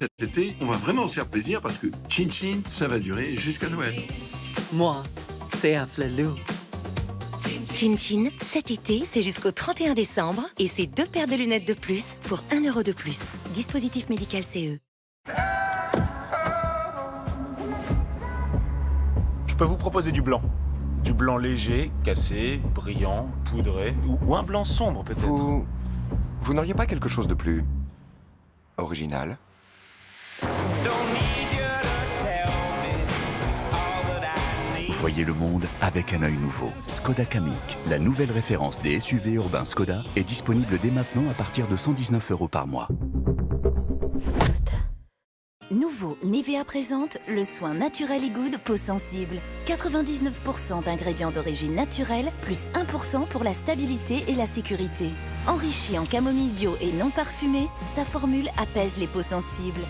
Cet été, on va vraiment se faire plaisir parce que Chin Chin, ça va durer jusqu'à Noël. Moi, c'est un flelou. Chin Chin, cet été, c'est jusqu'au 31 décembre et c'est 2 paires de lunettes de plus pour 1 euro de plus. Dispositif médical CE. Je peux vous proposer du blanc. Du blanc léger, cassé, brillant, poudré, ou un blanc sombre peut-être. Vous n'auriez pas quelque chose de plus original? Voyez le monde avec un œil nouveau. Skoda Kamiq, la nouvelle référence des SUV urbains Skoda, est disponible dès maintenant à partir de 119 € par mois. Nouveau, Nivea présente le soin Naturel et Good peau sensible. 99% d'ingrédients d'origine naturelle, plus 1% pour la stabilité et la sécurité. Enrichi en camomille bio et non parfumée, sa formule apaise les peaux sensibles.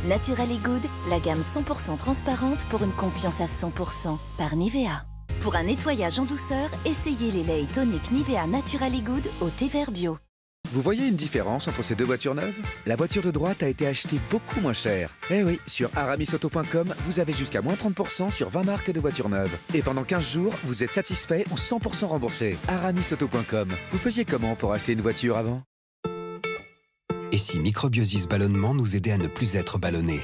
Naturel et Good, la gamme 100% transparente pour une confiance à 100% par Nivea. Pour un nettoyage en douceur, essayez les laits toniques Nivea Naturel et Good au thé vert bio. Vous voyez une différence entre ces deux voitures neuves? La voiture de droite a été achetée beaucoup moins cher. Eh oui, sur aramisauto.com, vous avez jusqu'à moins 30% sur 20 marques de voitures neuves. Et pendant 15 jours, vous êtes satisfait ou 100% remboursé. aramisauto.com. Vous faisiez comment pour acheter une voiture avant? Et si Microbiosis ballonnement nous aidait à ne plus être ballonnés?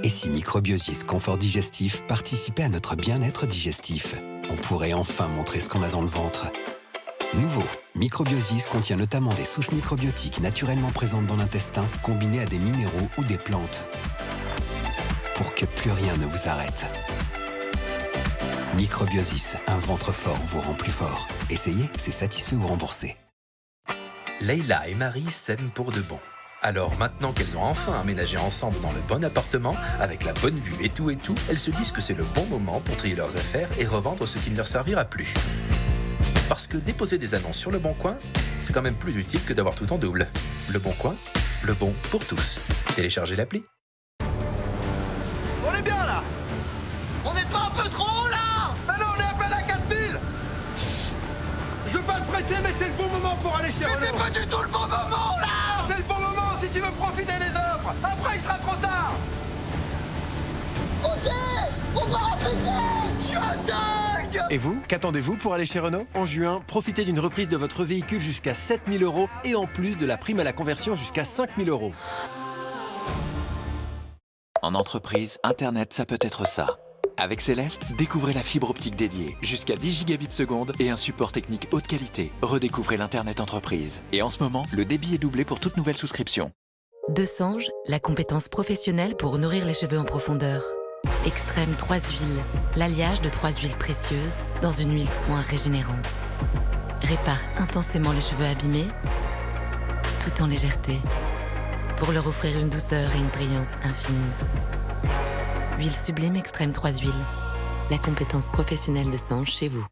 Et si Microbiosis confort digestif participait à notre bien-être digestif? On pourrait enfin montrer ce qu'on a dans le ventre. Nouveau, Microbiosis contient notamment des souches microbiotiques naturellement présentes dans l'intestin, combinées à des minéraux ou des plantes. Pour que plus rien ne vous arrête. Microbiosis, un ventre fort vous rend plus fort. Essayez, c'est satisfait ou remboursé. Leïla et Marie s'aiment pour de bon. Alors maintenant qu'elles ont enfin aménagé ensemble dans le bon appartement, avec la bonne vue et tout, elles se disent que c'est le bon moment pour trier leurs affaires et revendre ce qui ne leur servira plus. Parce que déposer des annonces sur Le Bon Coin, c'est quand même plus utile que d'avoir tout en double. Le Bon Coin, le bon pour tous. Téléchargez l'appli. On est bien là. On n'est pas un peu trop haut là? Mais non, on est à peine à 4000. Je veux pas te presser, mais c'est le bon moment pour aller chez Renault. Mais c'est pas du tout le bon moment là. C'est le bon moment si tu veux profiter des offres. Après, il sera trop tard. Ok, on va appliquer. Je suis un dingue. Et vous, qu'attendez-vous pour aller chez Renault? En juin, profitez d'une reprise de votre véhicule jusqu'à 7 000 € et en plus de la prime à la conversion jusqu'à 5 000 €. En entreprise, Internet, ça peut être ça. Avec Céleste, découvrez la fibre optique dédiée, jusqu'à 10 gigabits seconde et un support technique haute qualité. Redécouvrez l'Internet entreprise. Et en ce moment, le débit est doublé pour toute nouvelle souscription. Desange, la compétence professionnelle pour nourrir les cheveux en profondeur. Extrême 3 huiles, l'alliage de 3 huiles précieuses dans une huile soin régénérante. Répare intensément les cheveux abîmés, tout en légèreté, pour leur offrir une douceur et une brillance infinie. Huile sublime Extrême 3 huiles, la compétence professionnelle de Sange chez vous.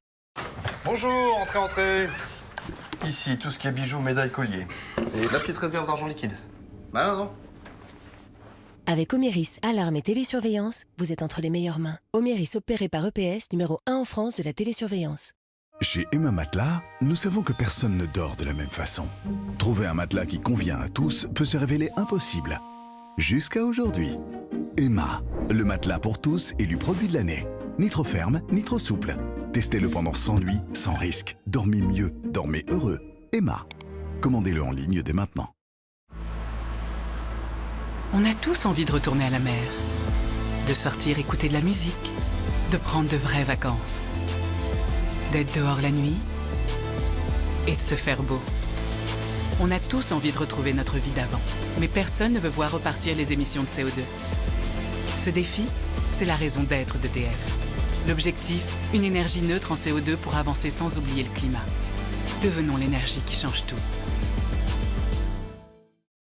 Bonjour, entrez, entrez. Ici, tout ce qui est bijoux, médailles, colliers. Et de la petite réserve d'argent liquide. Malin, non? Avec Oméris, alarme et télésurveillance, vous êtes entre les meilleures mains. Oméris opéré par EPS, numéro 1 en France de la télésurveillance. Chez Emma Matelas, nous savons que personne ne dort de la même façon. Trouver un matelas qui convient à tous peut se révéler impossible. Jusqu'à aujourd'hui. Emma, le matelas pour tous élu produit de l'année. Ni trop ferme, ni trop souple. Testez-le pendant 100 nuits, sans risque. Dormez mieux, dormez heureux. Emma. Commandez-le en ligne dès maintenant. On a tous envie de retourner à la mer, de sortir écouter de la musique, de prendre de vraies vacances, d'être dehors la nuit et de se faire beau. On a tous envie de retrouver notre vie d'avant, mais personne ne veut voir repartir les émissions de CO2. Ce défi, c'est la raison d'être d'EDF. L'objectif, une énergie neutre en CO2 pour avancer sans oublier le climat. Devenons l'énergie qui change tout.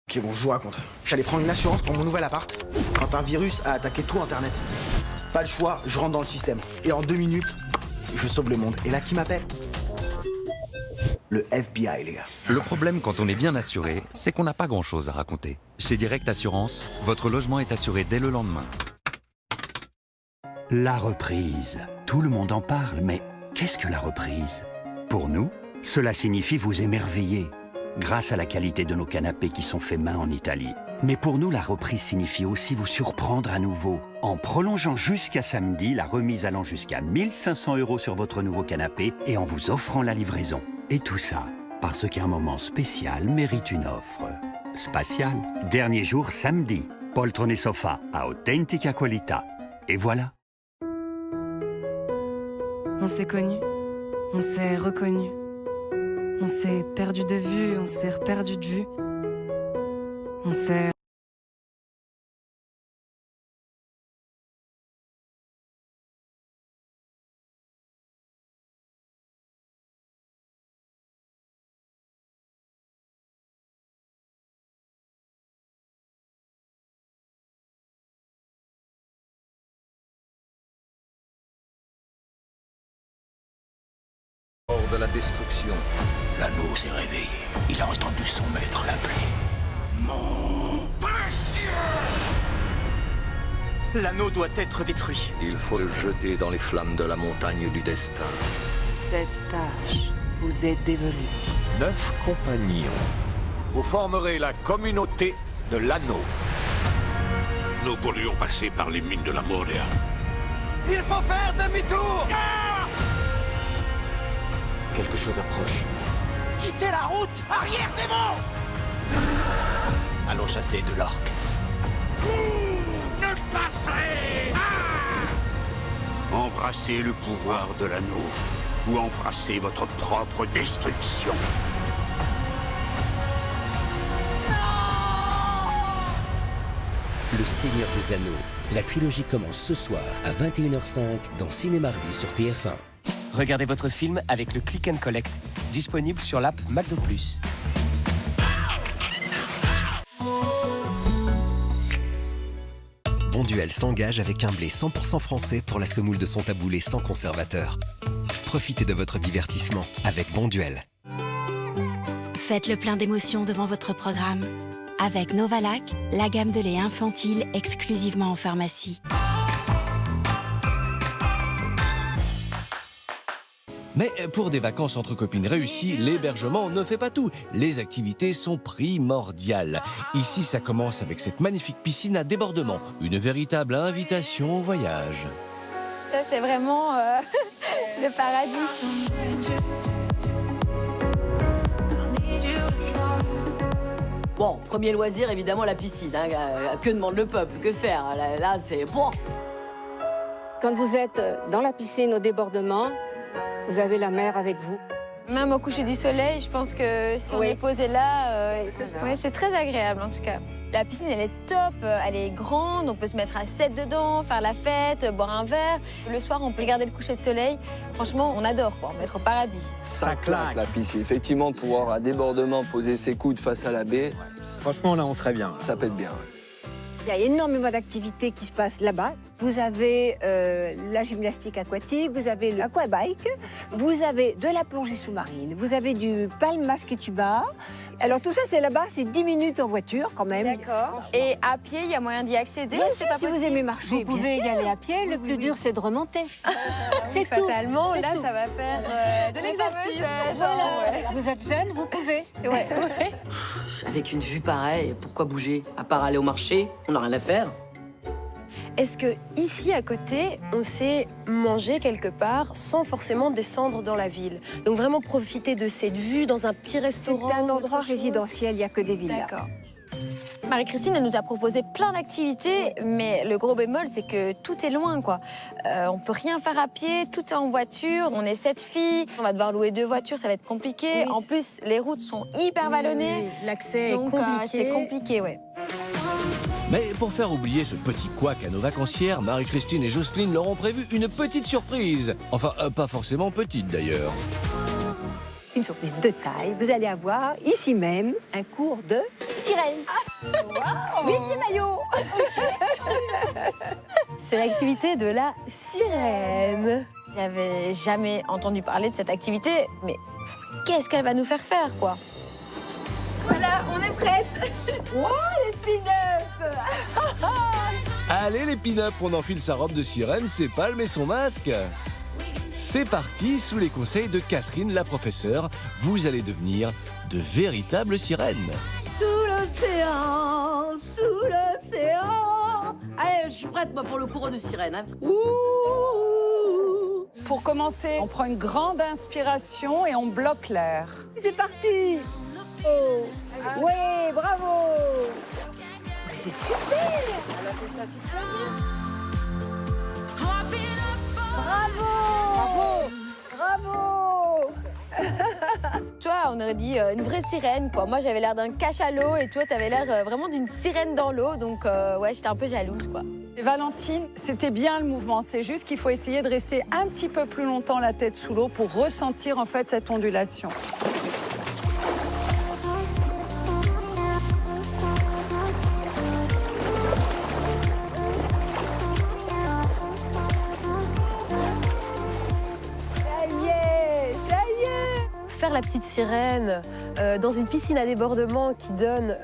Ok, bon, je vous raconte. J'allais prendre une assurance pour mon nouvel appart quand un virus a attaqué tout Internet. Pas le choix, je rentre dans le système. Et en 2 minutes, je sauve le monde. Et là, qui m'appelle? Le FBI, les gars. Le problème quand on est bien assuré, c'est qu'on n'a pas grand-chose à raconter. Chez Direct Assurance, votre logement est assuré dès le lendemain. La reprise. Tout le monde en parle, mais qu'est-ce que la reprise? Pour nous, cela signifie vous émerveiller. grâce à la qualité de nos canapés qui sont faits main en Italie. Mais pour nous, la reprise signifie aussi vous surprendre à nouveau, en prolongeant jusqu'à samedi la remise allant jusqu'à 1 500 € sur votre nouveau canapé et en vous offrant la livraison. Et tout ça, parce qu'un moment spécial mérite une offre spatiale. Dernier jour samedi, poltrone sofa à authentica qualità. Et voilà. On s'est connus, on s'est reconnus, on s'est perdu de vue, on s'est reperdu de vue, on s'est... De la destruction. L'anneau s'est réveillé. Il a entendu son maître l'appeler. Mon précieux! L'anneau doit être détruit. Il faut le jeter dans les flammes de la montagne du destin. Cette tâche vous est dévolue. 9 compagnons. Vous formerez la communauté de l'anneau. Nous pourrions passer par les mines de la Moria. Il faut faire demi-tour! Quelque chose approche. Quittez la route! Arrière, démon! Allons chasser de l'orque. Vous ne passerez pas! Embrassez le pouvoir de l'anneau ou embrassez votre propre destruction. Le Seigneur des Anneaux. La trilogie commence ce soir à 21h05 dans Ciné-Mardi sur TF1. Regardez votre film avec le Click and Collect, disponible sur l'app McDo+. Bonduelle s'engage avec un blé 100% français pour la semoule de son taboulé sans conservateur. Profitez de votre divertissement avec Bonduelle. Faites le plein d'émotions devant votre programme. Avec Novalac, la gamme de lait infantile exclusivement en pharmacie. Mais pour des vacances entre copines réussies, l'hébergement ne fait pas tout. Les activités sont primordiales. Ici, ça commence avec cette magnifique piscine à débordement. Une véritable invitation au voyage. Ça, c'est vraiment le paradis. Bon, premier loisir, évidemment, la piscine. Hein. Que demande le peuple? Que faire? Là c'est... Bon. Quand vous êtes dans la piscine au débordement, vous avez la mer avec vous. Même au coucher du soleil, je pense que si on est posé là, c'est très agréable en tout cas. La piscine, elle est top, elle est grande, on peut se mettre à 7 dedans, faire la fête, boire un verre. Le soir, on peut regarder le coucher de soleil. Franchement, on adore, quoi, on va être au paradis. Ça claque la piscine. Effectivement, pouvoir à débordement poser ses coudes face à la baie. Franchement, là, on serait bien. Ça pète bien. Il y a énormément d'activités qui se passent là-bas. Vous avez la gymnastique aquatique, vous avez l'aquabike, vous avez de la plongée sous-marine, vous avez du palm masque et tuba. Alors tout ça, c'est là-bas, c'est 10 minutes en voiture quand même. D'accord. Et à pied, il y a moyen d'y accéder? Bien sûr, si vous aimez marcher, vous pouvez y aller à pied. Le plus dur, c'est de remonter. C'est tout. Fatalement, là, tout. ça va faire de l'exercice. Vous êtes jeune, vous pouvez. Ouais. Avec une vue pareille, pourquoi bouger? À part aller au marché, on n'a rien à faire. Est-ce que ici à côté, on sait manger quelque part sans forcément descendre dans la ville? Donc vraiment profiter de cette vue dans un petit restaurant. C'est un endroit résidentiel, il n'y a que des villas. D'accord. Marie-Christine elle nous a proposé plein d'activités, mais le gros bémol, c'est que tout est loin, quoi. On peut rien faire à pied, tout est en voiture, on est 7 filles, on va devoir louer 2 voitures, ça va être compliqué. Oui. En plus, les routes sont hyper vallonnées. Oui, l'accès est donc compliqué. c'est compliqué, ouais. Mais pour faire oublier ce petit couac à nos vacancières, Marie-Christine et Jocelyne leur ont prévu une petite surprise. Enfin, pas forcément petite d'ailleurs. Une surprise de taille. Vous allez avoir ici même un cours de sirène. Wow. Vite les maillots. C'est l'activité de la sirène. J'avais jamais entendu parler de cette activité, mais qu'est-ce qu'elle va nous faire faire, quoi? Voilà, on est prête. Wow, les pin-up. Allez les pin-up, on enfile sa robe de sirène, ses palmes et son masque. C'est parti, sous les conseils de Catherine, la professeure, vous allez devenir de véritables sirènes. Sous l'océan, sous l'océan. Allez, je suis prête, moi, pour le cours de sirène. Hein. Pour commencer, on prend une grande inspiration et on bloque l'air. C'est parti. Oh. Oui, bravo. C'est super. Bravo. Bravo. Toi, on aurait dit une vraie sirène, quoi. Moi, j'avais l'air d'un cachalot et toi, t'avais l'air vraiment d'une sirène dans l'eau. Donc, ouais, j'étais un peu jalouse, quoi. Et Valentine, c'était bien le mouvement. C'est juste qu'il faut essayer de rester un petit peu plus longtemps la tête sous l'eau pour ressentir en fait cette ondulation. Faire la petite sirène dans une piscine à débordement qui donne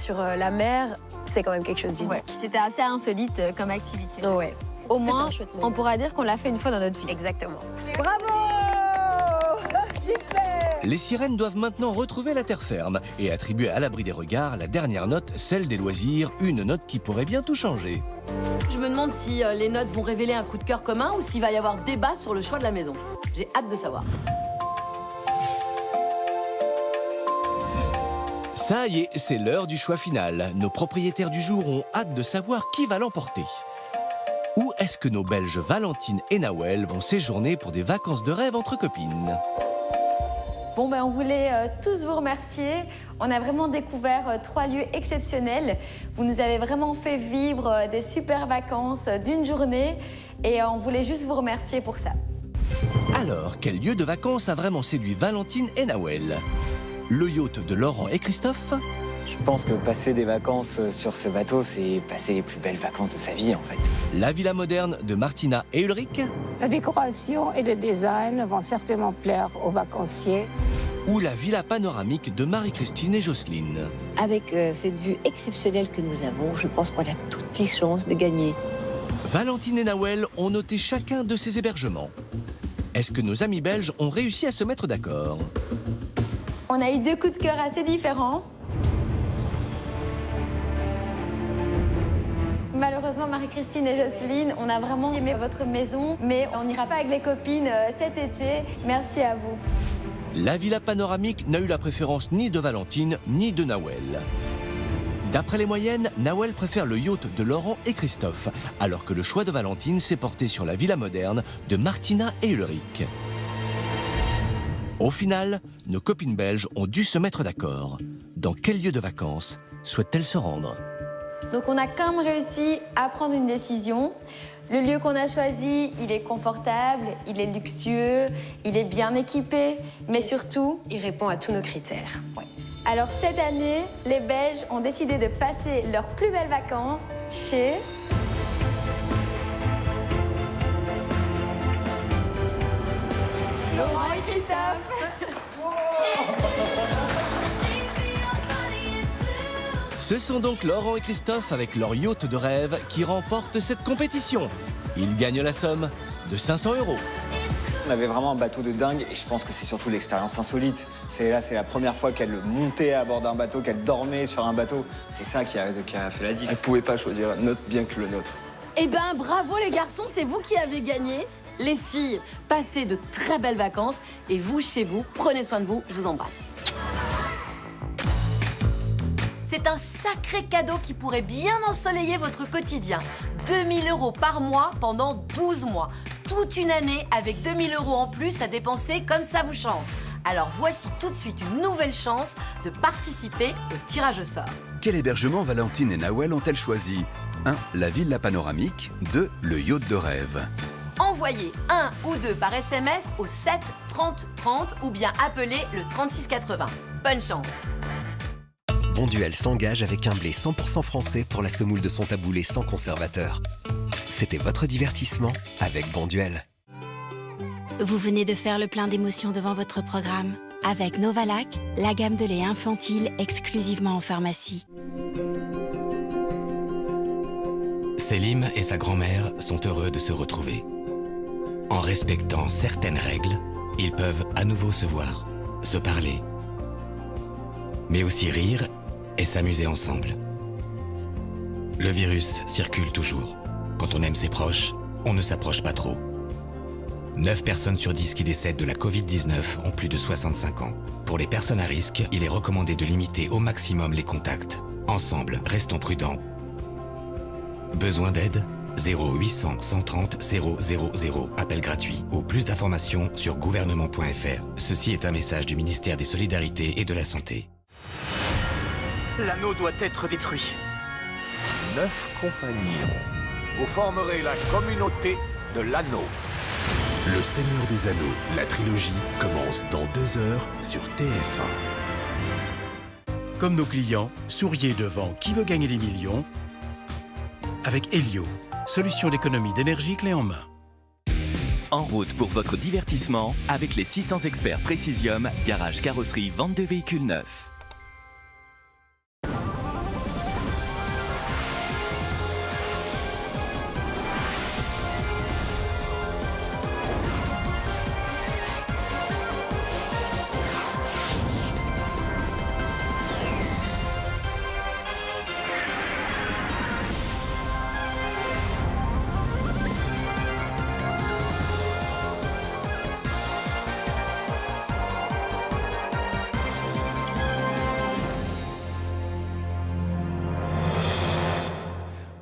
sur la mer, c'est quand même quelque chose d'unique. Ouais, c'était assez insolite comme activité. Ouais. Au moins, on pourra dire qu'on l'a fait une fois dans notre vie. Exactement. Bravo. Super. Les sirènes doivent maintenant retrouver la terre ferme et attribuer à l'abri des regards la dernière note, celle des loisirs, une note qui pourrait bien tout changer. Je me demande si les notes vont révéler un coup de cœur commun ou s'il va y avoir débat sur le choix de la maison. J'ai hâte de savoir. Ça y est, c'est l'heure du choix final. Nos propriétaires du jour ont hâte de savoir qui va l'emporter. Où est-ce que nos Belges Valentine et Nawel vont séjourner pour des vacances de rêve entre copines? Bon, ben, on voulait tous vous remercier. On a vraiment découvert 3 lieux exceptionnels. Vous nous avez vraiment fait vivre des super vacances d'une journée et on voulait juste vous remercier pour ça. Alors, quel lieu de vacances a vraiment séduit Valentine et Nawel? Le yacht de Laurent et Christophe? Je pense que passer des vacances sur ce bateau, c'est passer les plus belles vacances de sa vie, en fait. La villa moderne de Martina et Ulrich? La décoration et le design vont certainement plaire aux vacanciers. Ou la villa panoramique de Marie-Christine et Jocelyne? Avec cette vue exceptionnelle que nous avons, je pense qu'on a toutes les chances de gagner. Valentine et Nawel ont noté chacun de ces hébergements. Est-ce que nos amis belges ont réussi à se mettre d'accord? On a eu 2 coups de cœur assez différents. Malheureusement, Marie-Christine et Jocelyne, on a vraiment aimé votre maison, mais on n'ira pas avec les copines cet été. Merci à vous. La villa panoramique n'a eu la préférence ni de Valentine ni de Nawel. D'après les moyennes, Nawel préfère le yacht de Laurent et Christophe, alors que le choix de Valentine s'est porté sur la villa moderne de Martina et Ulrich. Au final, nos copines belges ont dû se mettre d'accord. Dans quel lieu de vacances souhaitent-elles se rendre? Donc on a quand même réussi à prendre une décision. Le lieu qu'on a choisi, il est confortable, il est luxueux, il est bien équipé, mais surtout, il répond à tous nos critères. Ouais. Alors cette année, les Belges ont décidé de passer leurs plus belles vacances chez... Laurent et Christophe. Ce sont donc Laurent et Christophe avec leur yacht de rêve qui remportent cette compétition. Ils gagnent la somme de 500 €. On avait vraiment un bateau de dingue et je pense que c'est surtout l'expérience insolite. C'est la première fois qu'elle montait à bord d'un bateau, qu'elle dormait sur un bateau. C'est ça qui a fait la diff. Elle pouvait pas choisir un autre bien que le nôtre. Eh ben, bravo les garçons, c'est vous qui avez gagné. Les filles, passez de très belles vacances et vous, chez vous, prenez soin de vous, je vous embrasse. C'est un sacré cadeau qui pourrait bien ensoleiller votre quotidien. 2 000 € par mois pendant 12 mois. Toute une année avec 2 000 € en plus à dépenser comme ça vous chante. Alors voici tout de suite une nouvelle chance de participer au tirage au sort. Quel hébergement Valentine et Nawel ont-elles choisi? 1. La villa panoramique. 2. Le yacht de rêve. Envoyez 1 ou 2 par SMS au 7 30 30 ou bien appelez le 36 80. Bonne chance! Bonduelle s'engage avec un blé 100% français pour la semoule de son taboulé sans conservateur. C'était votre divertissement avec Bonduelle. Vous venez de faire le plein d'émotions devant votre programme. Avec Novalac, la gamme de lait infantile exclusivement en pharmacie. Selim et sa grand-mère sont heureux de se retrouver. En respectant certaines règles, ils peuvent à nouveau se voir, se parler mais aussi rire et s'amuser ensemble. Le virus circule toujours. Quand on aime ses proches, on ne s'approche pas trop. 9 personnes sur 10 qui décèdent de la Covid-19 ont plus de 65 ans. Pour les personnes à risque, il est recommandé de limiter au maximum les contacts. Ensemble, restons prudents. Besoin d'aide ? 0800 130 000. Appel gratuit. Ou plus d'informations sur gouvernement.fr. Ceci est un message du ministère des Solidarités et de la Santé. L'anneau doit être détruit. 9 compagnons. Vous formerez la communauté de l'anneau. Le Seigneur des Anneaux, la trilogie, commence dans 2 heures sur TF1. Comme nos clients, souriez devant Qui veut gagner des millions avec Helio, solution d'économie d'énergie clé en main. En route pour votre divertissement avec les 600 experts Précisium, garage, carrosserie, vente de véhicules neufs.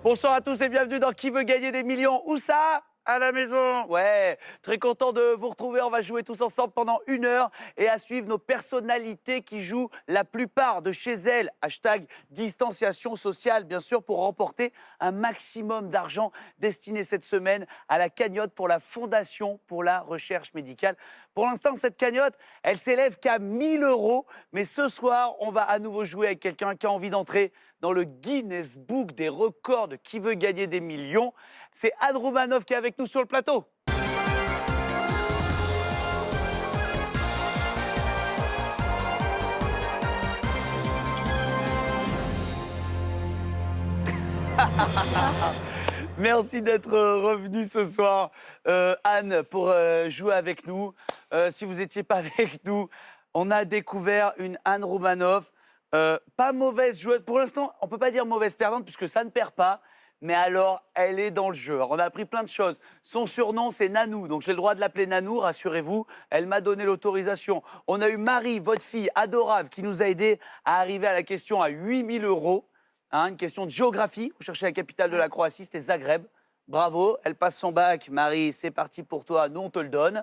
Bonsoir à tous et bienvenue dans Qui veut gagner des millions? Où ça? À la maison. Ouais, très content de vous retrouver. On va jouer tous ensemble pendant 1 heure et à suivre nos personnalités qui jouent la plupart de chez elles. Hashtag distanciation sociale, bien sûr, pour remporter un maximum d'argent destiné cette semaine à la cagnotte pour la Fondation pour la recherche médicale. Pour l'instant, cette cagnotte, elle s'élève qu'à 1 000 €. Mais ce soir, on va à nouveau jouer avec quelqu'un qui a envie d'entrer dans le Guinness Book des records de Qui veut gagner des millions. C'est Anne Roumanoff qui est avec nous sur le plateau. Merci d'être revenue ce soir, Anne, pour jouer avec nous. Si vous n'étiez pas avec nous, on a découvert une Anne Roumanoff. Pas mauvaise joueuse. Pour l'instant, on ne peut pas dire mauvaise perdante puisque ça ne perd pas. Mais alors, elle est dans le jeu. Alors, on a appris plein de choses. Son surnom, c'est Nanou. Donc, j'ai le droit de l'appeler Nanou, rassurez-vous. Elle m'a donné l'autorisation. On a eu Marie, votre fille adorable, qui nous a aidé à arriver à la question à 8 000 €. Hein, une question de géographie. Vous cherchez la capitale de la Croatie, c'était Zagreb. Bravo, elle passe son bac. Marie, c'est parti pour toi. Nous, on te le donne.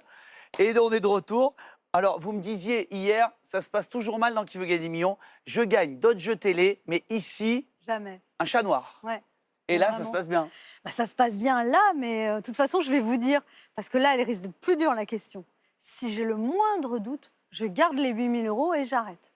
Et on est de retour. Alors, vous me disiez hier, ça se passe toujours mal dans Qui veut gagner des millions. Je gagne d'autres jeux télé, mais ici, jamais. Un chat noir. Ouais. Et là, vraiment. ça se passe bien. Bah, ça se passe bien là, mais de toute façon, je vais vous dire, parce que là, elle risque d'être plus dure, la question. Si j'ai le moindre doute, je garde les 8 000 € et j'arrête.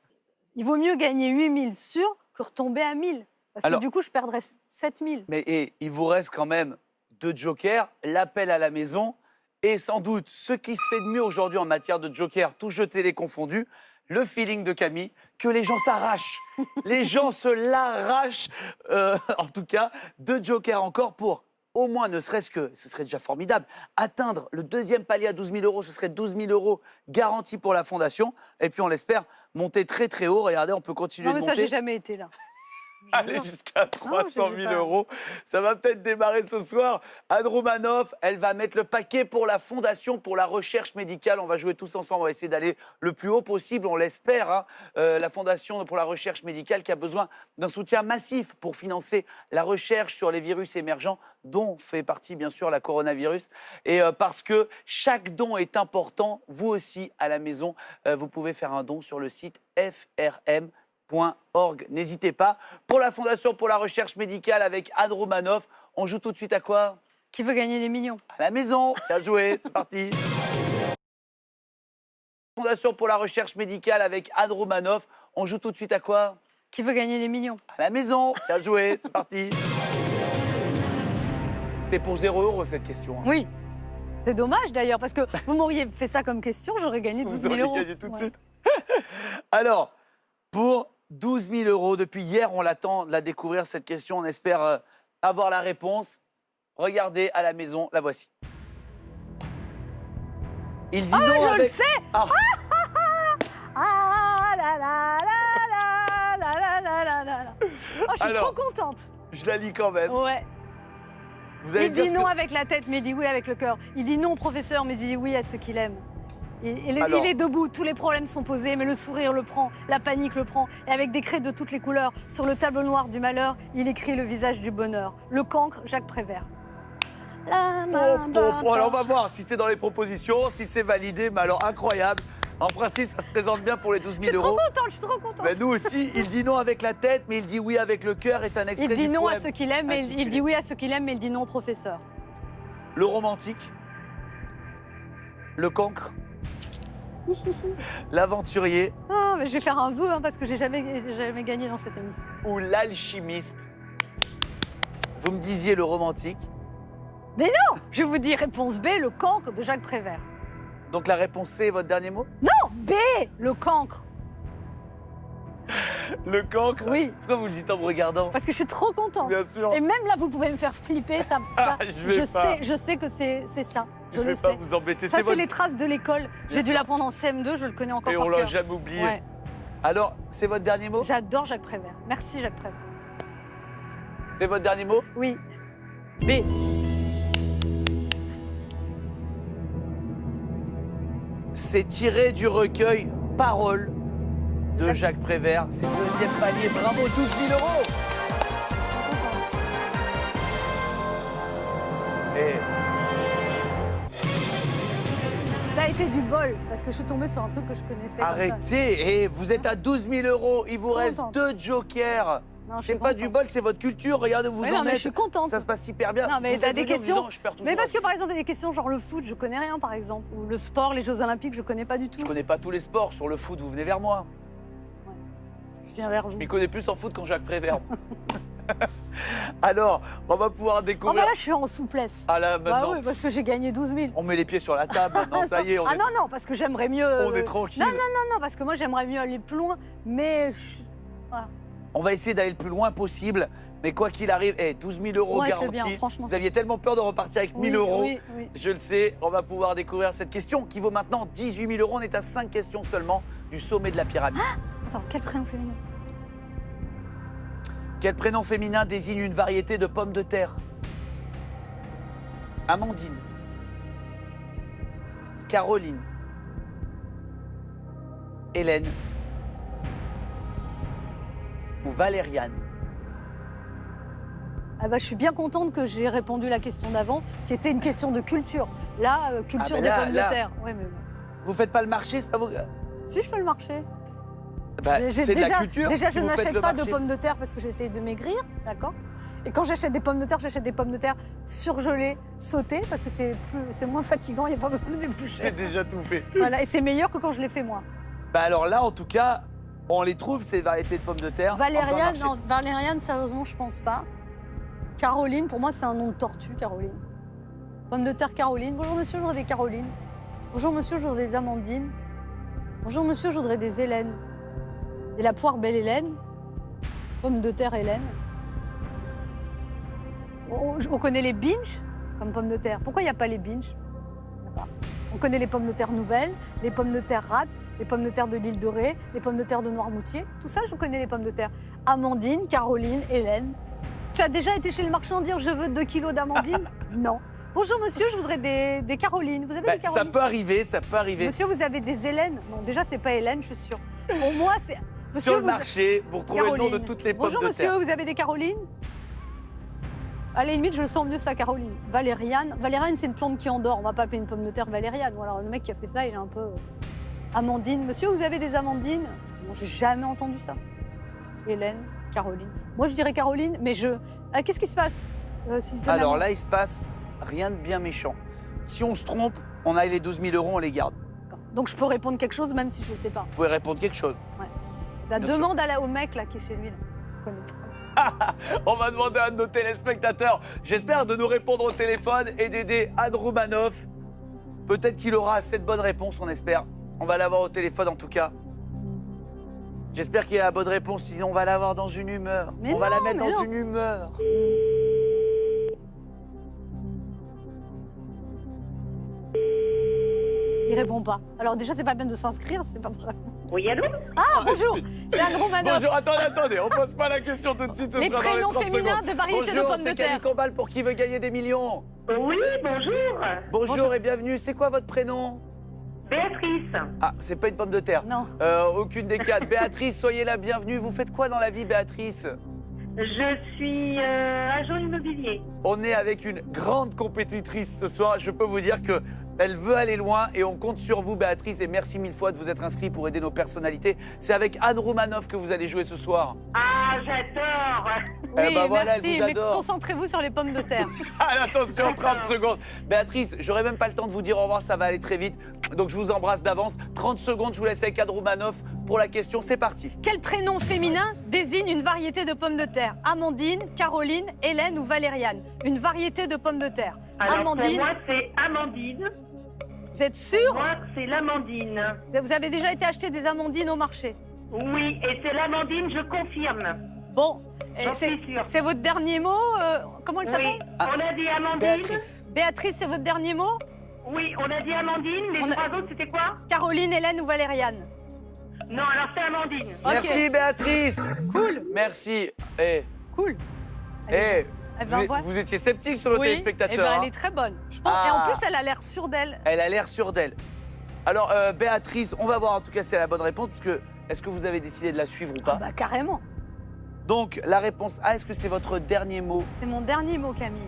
Il vaut mieux gagner 8 000 sûrs que retomber à 1 000. Parce que du coup, je perdrais 7 000. Mais il vous reste quand même 2 jokers, l'appel à la maison et sans doute ce qui se fait de mieux aujourd'hui en matière de jokers, tous jeux télé confondus, le feeling de Camille, que les gens s'arrachent. Les gens se l'arrachent. En tout cas, 2 jokers encore pour au moins, ne serait-ce que, ce serait déjà formidable, atteindre le 2e palier à 12 000 €. Ce serait 12 000 € garantis pour la Fondation. Et puis, on l'espère, monter très très haut. Regardez, on peut continuer de monter. Non, mais ça, j'ai jamais été là. Aller jusqu'à 300 000 €. Ça va peut-être démarrer ce soir. Anne Roumanoff, elle va mettre le paquet pour la Fondation pour la recherche médicale. On va jouer tous ensemble. On va essayer d'aller le plus haut possible, on l'espère. Hein. La Fondation pour la recherche médicale qui a besoin d'un soutien massif pour financer la recherche sur les virus émergents, dont fait partie bien sûr la coronavirus. Et parce que chaque don est important, vous aussi à la maison, vous pouvez faire un don sur le site frm.org. N'hésitez pas. Pour la Fondation pour la recherche médicale avec Anne Roumanoff, on joue tout de suite à quoi? Qui veut gagner des millions? À la maison. Bien joué, c'est parti. Fondation pour la recherche médicale avec Anne Roumanoff, on joue tout de suite à quoi? Qui veut gagner des millions? À la maison. Bien joué, c'est parti. C'était pour 0 € cette question. Hein. Oui. C'est dommage d'ailleurs, parce que vous m'auriez fait ça comme question, j'aurais gagné 12 000 €. Vous auriez gagné tout de suite. Alors, pour 12 000 €, depuis hier, on l'attend de la découvrir, cette question. On espère avoir la réponse. Regardez à la maison, la voici. Il dit non je avec... le sais. Ah la la la la Oh, je suis Alors, trop contente. Je la lis quand même. Ouais. Vous allez Il dire dit ce non que- avec la tête, mais il dit oui avec le cœur. Il dit non au professeur, mais il dit oui à ceux qu'il aime. Alors- Il est debout, tous les problèmes sont posés, mais le sourire le prend, la panique le prend. Et avec des craies de toutes les couleurs, sur le tableau noir du malheur, il écrit le visage du bonheur. Le cancre, Jacques Prévert. Bon, alors on va voir si c'est dans les propositions, si c'est validé, mais alors incroyable. En principe, ça se présente bien pour les 12 000 euros. Je suis trop contente. Ben, nous aussi, il dit non avec la tête, mais il dit oui avec le cœur est un extrait Il dit du non à poème ceux qu'il aime, mais il intitulé dit oui à ceux qu'il aime, mais il dit non au professeur. Le romantique, le cancre, l'aventurier Ah, mais je vais faire un vœu hein, parce que j'ai jamais gagné dans cette émission. ou l'alchimiste. Vous me disiez le romantique, Mais non, je vous dis réponse B, le cancre de Jacques Prévert. donc la réponse C est votre dernier mot? Non, B, le cancre. Le cancre? Oui. Pourquoi vous le dites en me regardant? Parce que je suis trop contente. Bien sûr. Et même là, vous pouvez me faire flipper. Ça, Je sais que c'est ça. Je le vais pas sais. vous embêter. Ça, c'est votre- les traces de l'école. Bien J'ai dû sûr. l'apprendre en CM2, je le connais encore Et par on l'a cœur. jamais oublié. Ouais. Alors, c'est votre dernier mot? J'adore Jacques Prévert. Merci Jacques Prévert. C'est votre dernier mot? Oui. B. C'est tiré du recueil Paroles de Jacques Prévert. C'est le deuxième palier. Bravo, 12 000 euros. Et Ça a été du bol parce que je suis tombée sur un truc que je connaissais. comme ça. arrêtez. Et vous êtes à 12 000 euros. Il vous reste contente. 2 jokers. Non, je C'est suis pas contente. du bol, c'est votre culture. Regardez où vous Mais en non, mais êtes. je suis contente. Ça se passe hyper bien. Non, mais Vous t'as êtes des venu en me questions. disant, je perds toujours Mais parce que là-dessus. par exemple, il y a des questions genre le foot, je connais rien par exemple. Ou le sport, les Jeux Olympiques, je connais pas du tout. Je connais pas tous les sports. Sur le foot, vous venez vers moi. Je viens vers vous. Je m'y connais plus en foot qu'en Jacques Prévert. Alors, on va pouvoir Oh, découvrir. bah là, je suis en souplesse. Ah là, Bah maintenant, oui, parce que j'ai gagné 12 000. on met les pieds sur la table. Maintenant, ça y est, on Ah est... non, non, parce que j'aimerais mieux. On est tranquille. Non, parce que moi j'aimerais mieux aller plus loin, mais. Voilà. On va essayer d'aller le plus loin possible. Mais quoi qu'il arrive, 12 000 euros Ouais, c'est garantis. bien, franchement, Vous aviez tellement peur de repartir avec 1 000 Oui, euros. oui, oui. Je le sais, on va pouvoir découvrir cette question qui vaut maintenant 18 000 euros. On est à 5 questions seulement du sommet de la pyramide. Attends, quel prénom féminin? Quel prénom féminin désigne une variété de pommes de terre? Amandine. Caroline. Hélène. Ou Valériane. Ah bah, je suis bien contente que j'ai répondu à la question d'avant, qui était une question de culture. Là, culture Ah, mais des là, pommes là. de terre. Ouais, mais bon. Vous faites pas le marché, c'est pas vous. Si, je fais le marché. Bah, J'ai- c'est de la culture. Déjà, si je vous faites n'achète le pas de marché. pommes de terre parce que j'essaye de maigrir, d'accord? Et quand j'achète des pommes de terre, j'achète des pommes de terre surgelées, sautées, parce que c'est moins fatigant, il n'y a pas besoin de les plus C'est cher. déjà tout fait. Voilà, et c'est meilleur que quand je les fais moi. Bah alors là, en tout cas, on les trouve, ces variétés de pommes de terre. en plein Valériane, marché. non, Valériane, sérieusement, je pense pas. Caroline, pour moi, c'est un nom de tortue, Caroline. Pomme de terre Caroline. Bonjour monsieur, je voudrais des Carolines. Bonjour monsieur, je voudrais des Amandines. Bonjour monsieur, je voudrais des Hélène. Et la poire belle Hélène. Pomme de terre Hélène. On connaît les binges comme pommes de terre. Pourquoi il n'y a pas les binges? Il y a pas. On connaît les pommes de terre nouvelles, les pommes de terre rates, les pommes de terre de l'île de Ré, les pommes de terre de Noirmoutier. Tout ça, je connais les pommes de terre. Amandine, Caroline, Hélène. Tu as déjà été chez le marchand dire je veux 2 kilos d'amandine? Non. Bonjour monsieur, je voudrais des Carolines. Vous avez Bah, des Carolines? ça peut arriver, ça peut arriver. Monsieur, vous avez des Hélènes? Non, déjà, c'est pas Hélène, je suis sûre. Pour moi, c'est. Monsieur, Sur le vous- marché, vous retrouvez le nom de Caroline. toutes les pommes Bonjour de monsieur, terre. vous avez des Carolines? À la limite, je le sens mieux ça, Caroline. Valériane. Valériane, c'est une plante qui endort. On va pas appeler une pomme de terre Valériane. Ou alors le mec qui a fait ça, il est un peu. Amandine. Monsieur, vous avez des amandines? Bon, j'ai jamais entendu ça. Hélène, Caroline. Moi, je dirais Caroline, mais je. Qu'est-ce qui se passe si je donne Alors un nom? là, il se passe rien de bien méchant. Si on se trompe, on a les 12 000 euros, on les garde. Donc je peux répondre quelque chose même si je sais pas. Vous pouvez répondre quelque chose. Ouais. Bah, Bien demande au mec là qui est chez lui. Là. Je connais pas. On va demander à un de nos téléspectateurs, j'espère, de nous répondre au téléphone et d'aider Anne Roumanoff. Peut-être qu'il aura cette bonne réponse, on espère. On va l'avoir au téléphone en tout cas. J'espère qu'il a la bonne réponse, sinon on va l'avoir dans une humeur. Mais on va la non, mettre mais dans non. une humeur. Il répond pas. Alors déjà, c'est pas bien de s'inscrire, c'est pas vrai. Oui, allô? Ah, bonjour. C'est Anne Romanoff. Bonjour, attendez, on pose pas la question tout de suite. Ce Les sera dans prénoms 30 féminins secondes. de variétés de Bonjour, pommes de c'est Camille terre. Combal pour Qui veut gagner des millions. Oui, bonjour. Bonjour et bienvenue. C'est quoi votre prénom? Béatrice. Ah, c'est pas une pomme de terre. Non. Aucune des quatre. Béatrice, soyez la bienvenue. Vous faites quoi dans la vie, Béatrice? Je suis agent immobilier. On est avec une grande compétitrice ce soir. Je peux vous dire que elle veut aller loin et on compte sur vous, Béatrice. Et merci mille fois de vous être inscrit pour aider nos personnalités. C'est avec Anne Romanoff que vous allez jouer ce soir. Ah, j'adore. Oui, ben voilà, merci, elle vous mais adore. concentrez-vous sur les pommes de terre. Allez, attention, 30 secondes. Béatrice, j'aurai même pas le temps de vous dire au revoir, ça va aller très vite. Donc je vous embrasse d'avance. 30 secondes, je vous laisse avec Anne Romanoff pour la question. C'est parti. Quel prénom féminin désigne une variété de pommes de terre? Amandine, Caroline, Hélène ou Valériane? Une variété de pommes de terre. Alors Amandine. pour moi, c'est Amandine. Vous êtes sûr? Moi, c'est l'Amandine. Vous avez déjà été acheter des amandines au marché? Oui, et c'est l'Amandine, je confirme. Bon, J'en suis sûre. c'est votre dernier mot? Comment elle s'appelle? Oui, on a dit Amandine. Béatrice. Béatrice, c'est votre dernier mot? Oui, on a dit Amandine. Les trois autres, c'était quoi? Caroline, Hélène ou Valériane? Non, alors c'est Amandine. Merci, Béatrice. Cool. Merci. Cool. Vous étiez sceptique sur le téléspectateur. Eh ben, hein. elle est très bonne. Je pense. Et en plus, elle a l'air sûre d'elle. Elle a l'air sûre d'elle. Alors, Béatrice, on va voir en tout cas si elle a la bonne réponse. Parce que, est-ce que vous avez décidé de la suivre ou pas? Bah, carrément. Donc, la réponse A, est-ce que c'est votre dernier mot? C'est mon dernier mot, Camille.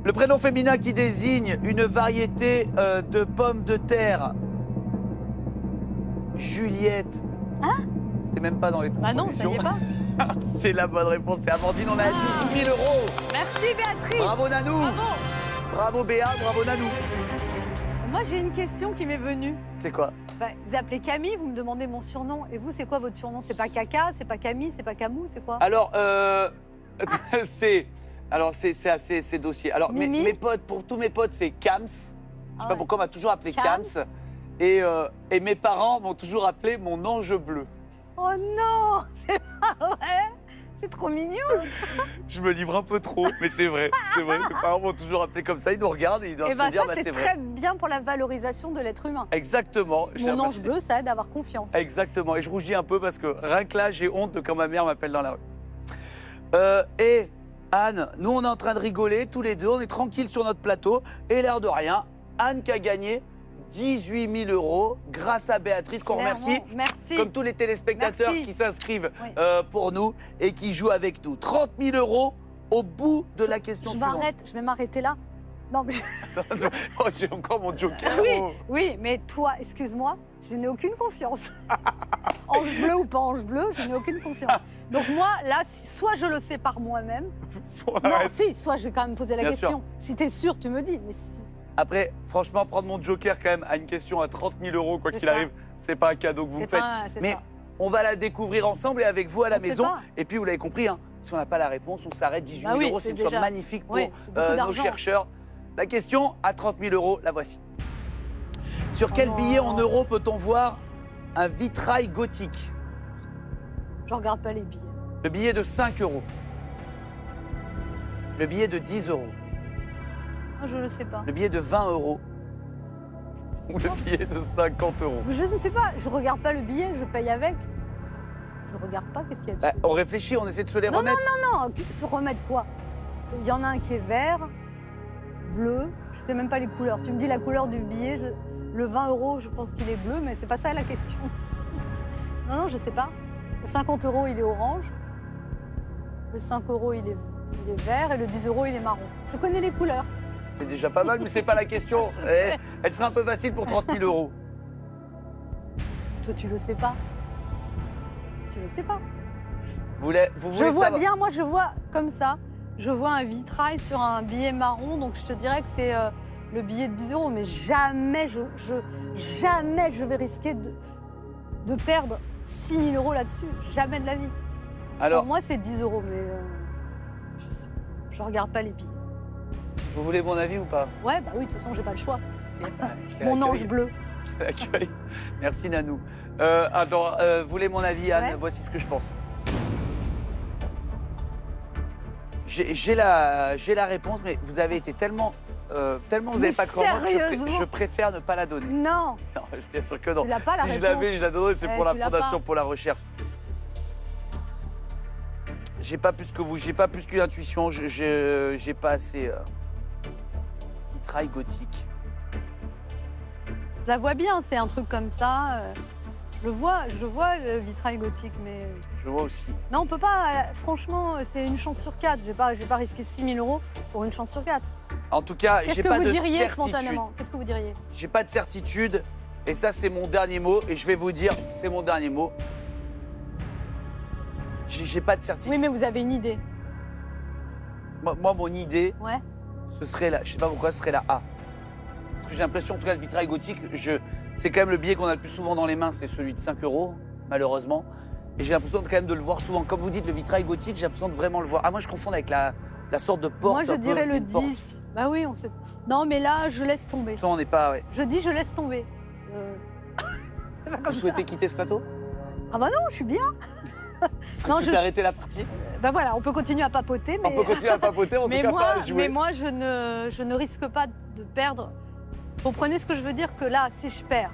Le prénom féminin qui désigne une variété de pommes de terre. Juliette. Hein? C'était même pas dans les Bah propositions. non, ça y est pas. C'est la bonne réponse, c'est Amandine, on a 18 000 €. Merci, Béatrice. Bravo Nanou. Bravo. Bravo Béa, bravo Nanou. Moi, j'ai une question qui m'est venue. C'est quoi? Bah, vous appelez Camille, vous me demandez mon surnom. Et vous, c'est quoi votre surnom? C'est pas Caca, c'est pas Camille, c'est pas Camou, c'est quoi? Alors, c'est assez ces dossiers. Alors, mes potes, pour tous mes potes, c'est Kams. Je sais pas pourquoi on m'a toujours appelé Kams. Et mes parents m'ont toujours appelé mon ange bleu. Oh non, c'est pas vrai. C'est trop mignon. Je me livre un peu trop, mais c'est vrai. C'est vrai, mes parents m'ont toujours appelé comme ça. Ils nous regardent et ils doivent Et bah se dire, ça, c'est c'est très vrai. bien pour la valorisation de l'être humain. Exactement. J'ai Mon ange remarqué. bleu, ça aide à avoir confiance. Exactement. Et je rougis un peu parce que rien que là, j'ai honte de quand ma mère m'appelle dans la rue. Et Anne, nous, on est en train de rigoler tous les deux. On est tranquille sur notre plateau. Et l'air de rien, Anne qui a gagné 18 000 € grâce à Béatrice, qu'on Clairement, remercie. merci. Comme tous les téléspectateurs Merci. qui s'inscrivent Oui. pour nous et qui jouent avec nous. 30 000 € au bout de la question suivante. Je vais m'arrêter là. Non, mais Oh, j'ai encore mon joker. oui, Oh. oui, mais toi, excuse-moi, je n'ai aucune confiance. Ange bleu ou pas ange bleu, je n'ai aucune confiance. Donc moi, là, soit je le sais par moi-même, soit je vais quand même poser la Bien question. sûr. Si t'es sûr, tu me dis. Mais Après, franchement, prendre mon joker quand même à une question à 30 000 €, quoi C'est qu'il ça. arrive, c'est pas un cadeau que vous me C'est faites. pas- c'est Mais ça. on va la découvrir ensemble et avec vous à la On sait maison. pas. Et puis, vous l'avez compris, hein, si on n'a pas la réponse, on s'arrête. 18 000 Bah oui, €, c'est c'est une somme déjà- magnifique pour oui, c'est beaucoup nos d'argent. chercheurs. La question à 30 000 €, la voici. Sur quel Oh. billet en euros peut-on voir un vitrail gothique? je regarde pas les billets. Le billet de 5 €. Le billet de 10 €. Moi, je le sais pas. Le billet de 20 € ou le billet de 50 €. Mais je ne sais pas, je regarde pas le billet, je paye avec. Je regarde pas qu'est-ce qu'il y a dessus. Bah, on réfléchit, on essaie de se les non, remettre. non, non, se remettre quoi? Il y en a un qui est vert, bleu, je sais même pas les couleurs. Tu me dis la couleur du billet, le 20 €, je pense qu'il est bleu, mais c'est pas ça la question. Non, non, je sais pas. Le 50 €, il est orange. Le 5 €, il est vert. Et le 10 €, il est marron. Je connais les couleurs. C'est déjà pas mal, mais c'est pas la question. Elle sera un peu facile pour 30 000 €. Toi, tu le sais pas. Tu le sais pas. Vous voulez Je vois savoir- bien, moi je vois comme ça, je vois un vitrail sur un billet marron, donc je te dirais que c'est le billet de 10 €, mais jamais jamais je vais risquer de perdre 6 000 € là-dessus, jamais de la vie. Alors- Pour moi c'est 10 €, mais je regarde pas les billets. Vous voulez mon avis ou pas? Ouais, bah oui, de toute façon j'ai pas le choix. Quel Mon accueil. ange bleu. Quel accueil. Merci Nanou. Alors, vous voulez mon avis, Anne? Ouais. Voici ce que je pense. J'ai la réponse, mais vous avez été tellement tellement vous Mais n'avez pas convaincre, sérieusement je préfère ne pas la donner. Non. Non, bien sûr que non. Tu l'as pas, la si je réponse. l'avais, je la donnerais, c'est Ouais, pour la tu l'as Fondation pas. pour la recherche. J'ai pas plus que vous, j'ai pas plus qu'une intuition, j'ai pas assez. Vitrail gothique. Je la vois bien, c'est un truc comme ça. Je le vois, le vitrail gothique, mais... Je vois aussi. Non, on peut pas... franchement, c'est une chance sur 4. Je vais pas risquer 6 000 € pour une chance sur 4. En tout cas, Qu'est-ce j'ai que pas vous de diriez certitude. spontanément? Qu'est-ce que vous diriez? J'ai pas de certitude, et ça c'est mon dernier mot, et je vais vous dire, c'est mon dernier mot. J'ai pas de certitude. Oui, mais vous avez une idée. Moi, mon idée, Ouais. ce serait la, je sais pas pourquoi, ce serait la A. Parce que j'ai l'impression, en tout cas, le vitrail gothique, c'est quand même le billet qu'on a le plus souvent dans les mains, c'est celui de 5 €, malheureusement. Et j'ai l'impression quand même de le voir souvent. Comme vous dites, le vitrail gothique, j'ai l'impression de vraiment le voir. Ah, moi, je confonds avec la sorte de porte. Moi, je un peu, dirais le une porte. 10. Bah oui, on sait... Non, mais là, je laisse tomber. Ça, on n'est pas, ouais. Je dis, je laisse tomber. C'est pas comme Vous souhaitez ça. quitter ce plateau? Ah bah non, je suis bien. Non, je... arrêter la partie? Bah voilà, on peut continuer à papoter, mais... On peut continuer à papoter, en tout cas pas à jouer. Mais moi, je ne risque pas de perdre. Comprenez ce que je veux dire, que là, si je perds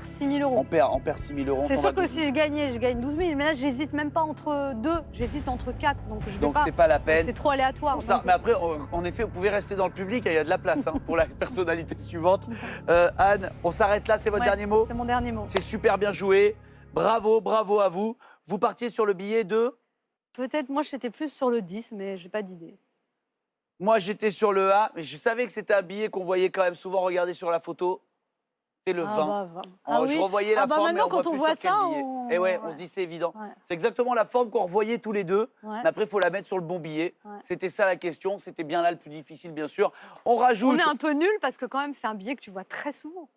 6 000 €. On perd 6 000 €. C'est sûr que si je gagnais, je gagne 12 000. Mais là, j'hésite même pas entre 2. J'hésite entre 4. Donc, je vais donc pas. c'est pas la peine. C'est trop aléatoire. Ça, mais après, en effet, vous pouvez rester dans le public, il y a de la place pour la personnalité suivante. Anne, on s'arrête là, c'est votre dernier mot? C'est mon dernier mot. C'est super bien joué. Bravo, bravo à vous. Vous partiez sur le billet de? Peut-être, moi, j'étais plus sur le 10, mais j'ai pas d'idée. Moi, j'étais sur le A, mais je savais que c'était un billet qu'on voyait quand même souvent regarder sur la photo. C'est le 20. Bah, 20. Ah Je oui. revoyais la forme, maintenant, mais quand on plus voit sur quel ça, billet. on... Et ouais, on se dit c'est évident. Ouais. C'est exactement la forme qu'on revoyait tous les deux. Ouais. Mais après, il faut la mettre sur le bon billet. Ouais. C'était ça la question. C'était bien là le plus difficile, bien sûr. On rajoute. On est un peu nul parce que quand même, c'est un billet que tu vois très souvent.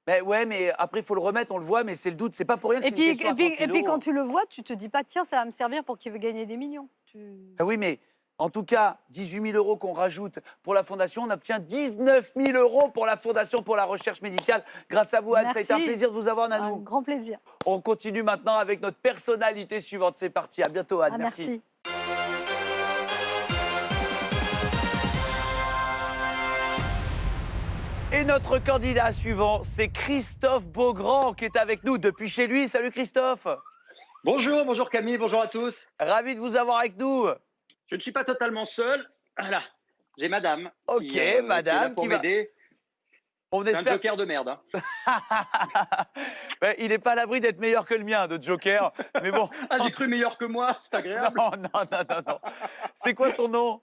Mais ouais, mais après, il faut le remettre, on le voit, mais c'est le doute. C'est pas pour rien que c'est une question à 30 000 €. Et puis, quand tu le vois, tu te dis pas, tiens, ça va me servir pour qu'il veut gagner des millions. Ah oui, mais en tout cas, 18 000 € qu'on rajoute pour la Fondation, on obtient 19 000 € pour la Fondation pour la recherche médicale. Grâce à vous, Anne, ça a été un plaisir de vous avoir, Nanou. Un grand plaisir. On continue maintenant avec notre personnalité suivante. C'est parti, à bientôt, Anne. Merci. Et notre candidat suivant, c'est Christophe Beaugrand qui est avec nous depuis chez lui. Salut Christophe. Bonjour, bonjour Camille, bonjour à tous. Ravi de vous avoir avec nous. Je ne suis pas totalement seul. Voilà, j'ai madame. Ok, madame qui est là pour m'aider. C'est un joker de merde. Ouais, il n'est pas à l'abri d'être meilleur que le mien, de joker. Mais bon. Ah, j'ai cru meilleur que moi, c'est agréable. Non. C'est quoi son nom?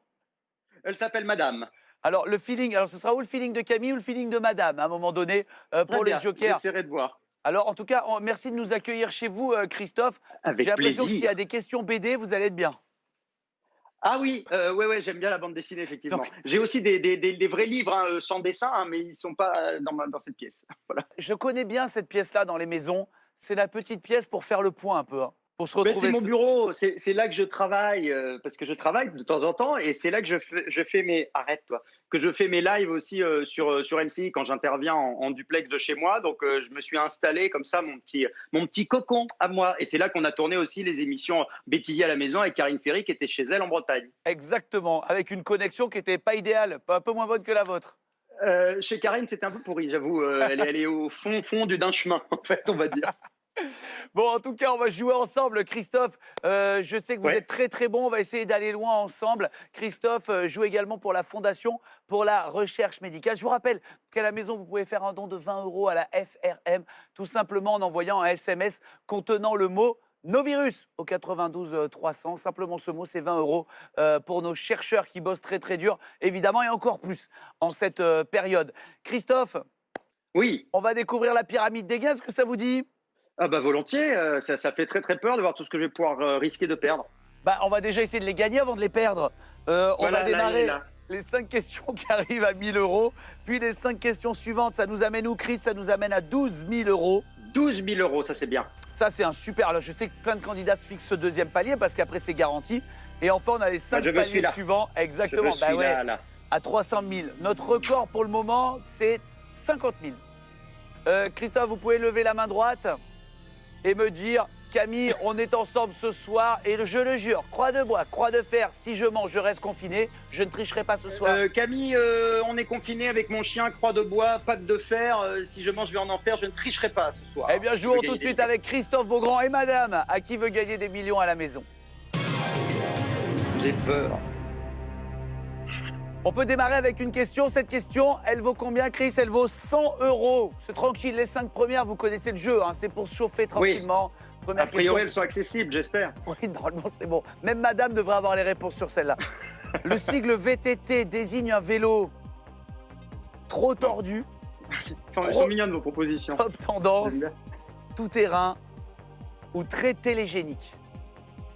Elle s'appelle madame. Alors, le feeling, ce sera où le feeling de Camille ou le feeling de madame, à un moment donné, pour bien, le joker? J'essaierai de voir. Alors, en tout cas, merci de nous accueillir chez vous, Christophe. Avec J'ai l'impression que plaisir. s'il y a des questions BD, vous allez être bien. Ah oui, ouais, j'aime bien la bande dessinée, effectivement. J'ai aussi des vrais livres sans dessin, mais ils ne sont pas dans cette pièce. Voilà. Je connais bien cette pièce-là dans les maisons. C'est la petite pièce pour faire le point un peu, pour se retrouver. C'est mon bureau, c'est là que je travaille, parce que je travaille de temps en temps, et c'est là que je fais mes... Arrête-toi. Que je fais mes lives aussi sur LCI quand j'interviens en duplex de chez moi. Donc, je me suis installé comme ça mon petit cocon à moi. Et c'est là qu'on a tourné aussi les émissions Bêtisier à la maison avec Karine Ferry qui était chez elle en Bretagne. Exactement, avec une connexion qui n'était pas idéale, un peu moins bonne que la vôtre. Chez Karine, c'était un peu pourri, j'avoue. Elle est au fond d'un chemin, en fait, on va dire. Bon, en tout cas, on va jouer ensemble, Christophe. Je sais que vous êtes très très bon. On va essayer d'aller loin ensemble. Christophe joue également pour la Fondation pour la recherche médicale. Je vous rappelle qu'à la maison, vous pouvez faire un don de 20 € à la FRM, tout simplement en envoyant un SMS contenant le mot Novirus au 92 300. Simplement ce mot, c'est 20 € pour nos chercheurs qui bossent très très dur, évidemment, et encore plus en cette période. Christophe, oui. On va découvrir la pyramide des gains. Est-ce que ça vous dit? Ah bah volontiers, ça fait très très peur de voir tout ce que je vais pouvoir risquer de perdre. Bah, on va déjà essayer de les gagner avant de les perdre. On va démarrer les 5 questions qui arrivent à 1 000 €, puis les 5 questions suivantes. Ça nous amène où, Chris? Ça nous amène à 12 000 €. 12 000 €, ça c'est bien. Ça, c'est un super. Alors, je sais que plein de candidats se fixent ce deuxième palier parce qu'après, c'est garanti. Et enfin, on a les 5 paliers suivants. Exactement. Je suis là. À 300 000. Notre record pour le moment, c'est 50 000. Christophe, vous pouvez lever la main droite et me dire Camille, on est ensemble ce soir et je le jure, croix de bois, croix de fer, si je mange, je reste confiné, je ne tricherai pas ce soir. Camille, on est confiné avec mon chien, croix de bois, patte de fer. Si je mange, je vais en enfer, je ne tricherai pas ce soir. Eh bien, jouons tout de suite avec Christophe Beaugrand et madame, à qui veut gagner des millions à la maison. J'ai peur. On peut démarrer avec une question. Cette question, elle vaut combien, Chris? Elle vaut 100 €. C'est tranquille, les 5 premières, vous connaissez le jeu, hein. C'est pour se chauffer tranquillement. Oui. Première a priori, question. elles sont accessibles, j'espère. Oui, normalement, c'est bon. Même madame devrait avoir les réponses sur celle-là. Le sigle VTT désigne un vélo trop tordu. Elles sont mignonnes, vos propositions. Top tendance, tout terrain ou très télégénique.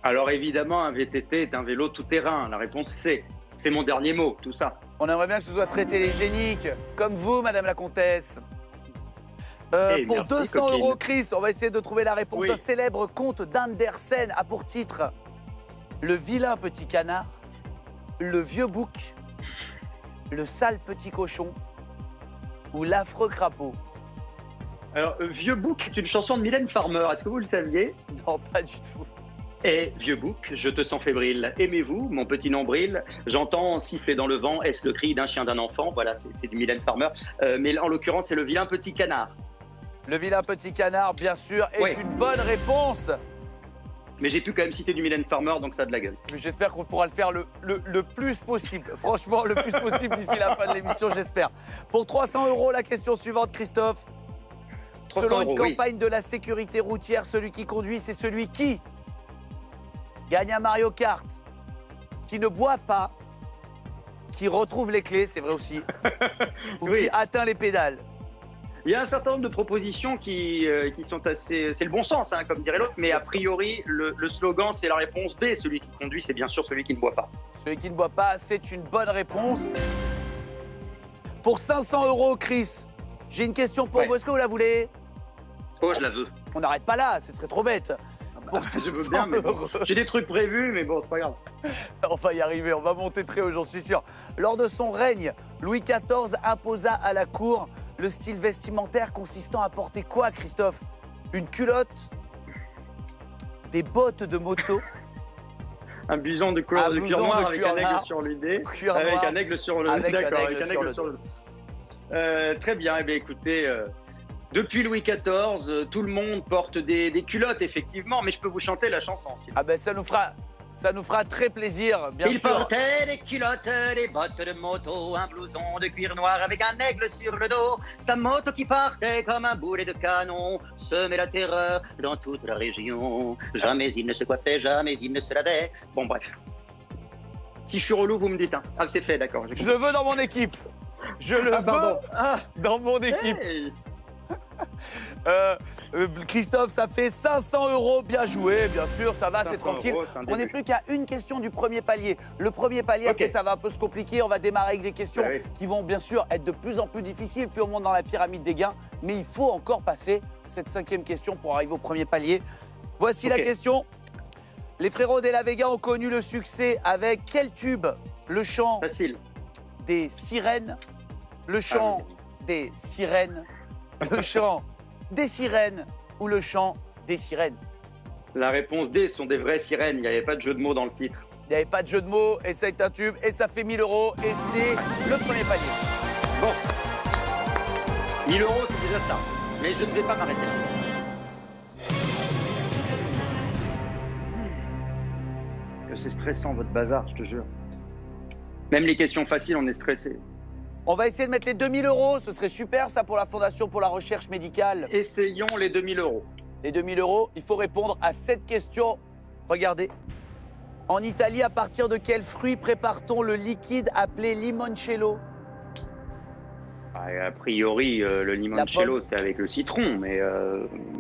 Alors évidemment, un VTT est un vélo tout-terrain. La réponse c'est. C'est mon dernier mot, tout ça. On aimerait bien que ce soit très télégénique, comme vous, madame la comtesse. Pour merci, 200 copine. €, Chris, on va essayer de trouver la réponse. Oui. Un célèbre conte d'Andersen a pour titre Le vilain petit canard, Le vieux bouc, Le sale petit cochon ou L'affreux crapaud. Alors, Vieux Bouc est une chanson de Mylène Farmer. Est-ce que vous le saviez? Non, pas du tout. Eh, vieux bouc, je te sens fébrile. Aimez-vous, mon petit nombril? J'entends siffler dans le vent. Est-ce le cri d'un chien d'un enfant? Voilà, c'est du Mylène Farmer. Mais en l'occurrence, c'est le vilain petit canard. Le vilain petit canard, bien sûr, est une bonne réponse. Mais j'ai pu quand même citer du Mylène Farmer, donc ça a de la gueule. J'espère qu'on pourra le faire le plus possible. Franchement, le plus possible d'ici la fin de l'émission, j'espère. Pour 300 €, la question suivante, Christophe. 300 Selon une €, oui. campagne de la sécurité routière, celui qui conduit, c'est celui qui gagne un Mario Kart, qui ne boit pas, qui retrouve les clés, c'est vrai aussi, ou qui atteint les pédales. Il y a un certain nombre de propositions qui sont assez... C'est le bon sens, hein, comme dirait l'autre, mais a priori, le slogan, c'est la réponse B. Celui qui conduit, c'est bien sûr celui qui ne boit pas. Celui qui ne boit pas, c'est une bonne réponse. Pour 500 €, Chris, j'ai une question pour vous. Est-ce que vous la voulez? Oh, je la veux. On n'arrête pas là, ce serait trop bête. Pour je veux bien, mais bon, j'ai des trucs prévus, mais bon, c'est pas grave. On va y arriver, on va monter très haut, j'en suis sûr. Lors de son règne, Louis XIV imposa à la cour le style vestimentaire consistant à porter quoi, Christophe? Une culotte, des bottes de moto, un blouson de cuir noir avec un aigle sur le nez. Avec un aigle sur le dos. D'accord, avec un aigle sur le dos. Très bien, eh bien écoutez, depuis Louis XIV, tout le monde porte des culottes, effectivement, mais je peux vous chanter la chanson. Ah ben ça nous fera très plaisir, bien sûr. Il portait des culottes, des bottes de moto, un blouson de cuir noir avec un aigle sur le dos. Sa moto qui partait comme un boulet de canon semait la terreur dans toute la région. Jamais il ne se coiffait, jamais il ne se lavait. Bon, bref. Si je suis relou, vous me dites. Hein. Ah, c'est fait, d'accord. Je le veux dans mon équipe. Je le veux dans mon équipe. Hey. Christophe, ça fait 500 €, bien joué, bien sûr, ça va, c'est tranquille. On n'est plus qu'à une question du premier palier. Le premier palier, après, ça va un peu se compliquer. On va démarrer avec des questions qui vont bien sûr être de plus en plus difficiles, puis on monte dans la pyramide des gains. Mais il faut encore passer cette 5e question pour arriver au premier palier. Voici la question. Les frérots de la Vega ont connu le succès avec quel tube? Le chant des sirènes, le chant des sirènes, le chant des sirènes ou le chant des sirènes? La réponse D, ce sont des vraies sirènes. Il n'y avait pas de jeu de mots dans le titre. Il n'y avait pas de jeu de mots et ça est un tube et ça fait 1000 € et c'est le premier palier. Bon, 1000 €, c'est déjà ça. Mais je ne vais pas m'arrêter là. Que c'est stressant votre bazar, je te jure. Même les questions faciles, on est stressé. On va essayer de mettre les 2000 €, ce serait super ça pour la Fondation pour la recherche médicale. Essayons les 2000 €. Les 2000 €, il faut répondre à cette question. Regardez. En Italie, à partir de quel fruit prépare-t-on le liquide appelé limoncello? A priori, le limoncello, c'est avec le citron, mais...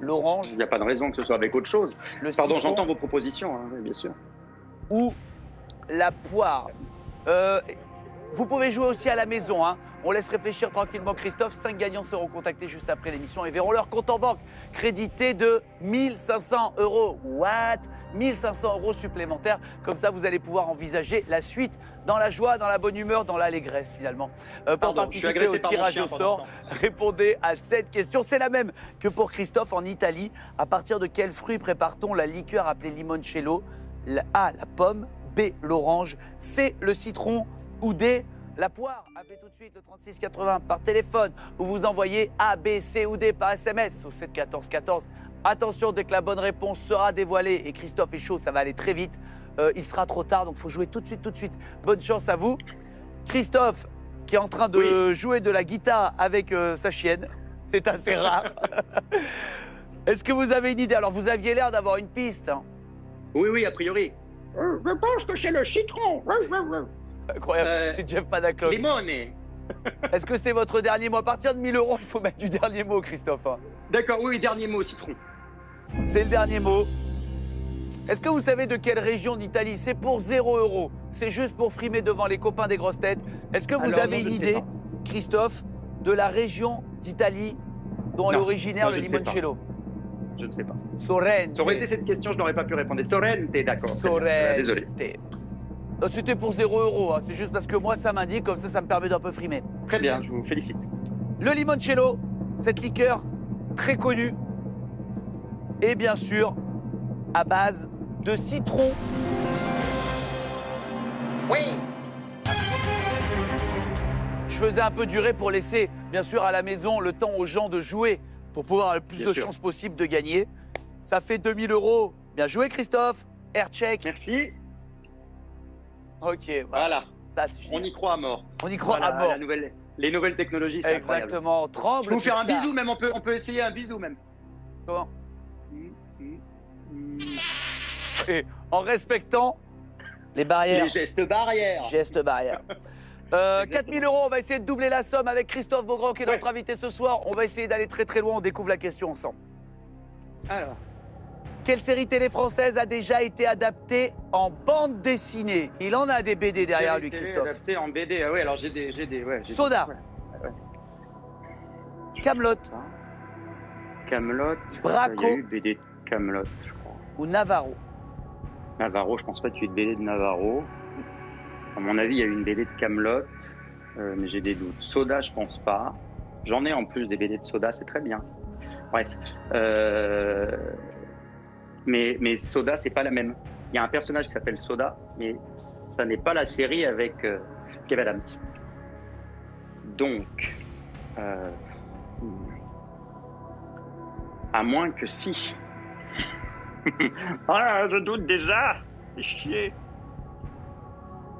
l'orange. Il n'y a pas de raison que ce soit avec autre chose. Pardon, j'entends vos propositions, hein, bien sûr. Ou la poire. Vous pouvez jouer aussi à la maison. Hein. On laisse réfléchir tranquillement Christophe. 5 gagnants seront contactés juste après l'émission et verront leur compte en banque crédité de 1 500 €. What? 1 500 € supplémentaires. Comme ça, vous allez pouvoir envisager la suite dans la joie, dans la bonne humeur, dans l'allégresse finalement. Pour participer au tirage au sort, répondez à cette question. C'est la même que pour Christophe en Italie. À partir de quel fruit prépare-t-on la liqueur appelée limoncello? A, la pomme. B, l'orange. C, le citron. Ou D, la poire. Appelez tout de suite le 36 80 par téléphone ou vous envoyez A, B, C ou D par SMS au 7 14 14. Attention, dès que la bonne réponse sera dévoilée, et Christophe est chaud, ça va aller très vite, il sera trop tard, donc il faut jouer tout de suite, tout de suite. Bonne chance à vous. Christophe, qui est en train de jouer de la guitare avec sa chienne, c'est assez rare. Est-ce que vous avez une idée? Alors, vous aviez l'air d'avoir une piste. Hein. Oui, a priori. Je pense que c'est le citron. Incroyable, c'est Jeff Panaclock. Limone. Est-ce que c'est votre dernier mot? À partir de 1 000 €, il faut mettre du dernier mot, Christophe. D'accord, oui, dernier mot, citron. C'est le dernier mot. Est-ce que vous savez de quelle région d'Italie? C'est pour 0 €. C'est juste pour frimer devant les copains des grosses têtes. Est-ce que vous avez une idée, Christophe, de la région d'Italie dont est originaire le limoncello? Je ne sais pas. Sorrente. Ça aurait été cette question, je n'aurais pas pu répondre. Sorrente, d'accord. Sorrente. Désolé. C'était pour 0 €, hein. C'est juste parce que moi ça m'indique, comme ça me permet d'un peu frimer. Très bien, je vous félicite. Le limoncello, cette liqueur très connue, et bien sûr à base de citron. Oui. Je faisais un peu durer pour laisser, bien sûr, à la maison le temps aux gens de jouer pour pouvoir avoir le plus de chances possible de gagner. Ça fait 2 000 €. Bien joué, Christophe. Air check. Merci. Ok, voilà. Ça, on y croit à mort. On y croit à mort. Les nouvelles technologies, c'est incroyable. Exactement. Tremble. Je peux vous faire un bisou même, on peut essayer un bisou même. Comment? Et en respectant les barrières. Les gestes barrières. Gestes barrières. 4 000 €, on va essayer de doubler la somme avec Christophe Beaugrand qui est notre invité ce soir. On va essayer d'aller très très loin, on découvre la question ensemble. Alors. Quelle série télé française a déjà été adaptée en bande dessinée? Il en a des BD derrière lui, Christophe. Adapté en BD, ah oui, alors j'ai des Soda. Camelot. Camelot. Braco. Il y a eu BD de Camelot, je crois. Ou Navarro. Navarro, je pense pas qu'il y ait eu de BD de Navarro. À mon avis, il y a eu une BD de Camelot, mais j'ai des doutes. Soda, je pense pas. J'en ai en plus des BD de Soda, c'est très bien. Bref. Mais Soda, c'est pas la même. Il y a un personnage qui s'appelle Soda, mais ça n'est pas la série avec Kev Adams. Donc, à moins que si. Ah, je doute déjà. C'est chier.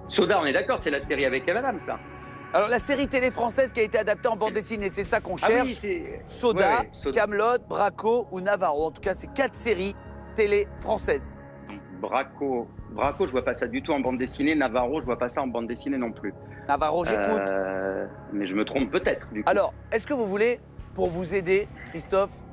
Soda, on est d'accord, c'est la série avec Kev Adams, là. Alors, la série télé française qui a été adaptée en bande dessinée, c'est ça qu'on cherche. Ah oui, c'est... Soda, ouais, Soda. Camelot, Braco ou Navarro. En tout cas, c'est 4 séries télé françaises. Donc, Braco, je vois pas ça du tout en bande dessinée. Navarro, je vois pas ça en bande dessinée non plus. Navarro, j'écoute. Mais je me trompe peut-être, du coup. Alors, est-ce que vous voulez, pour vous aider, Christophe,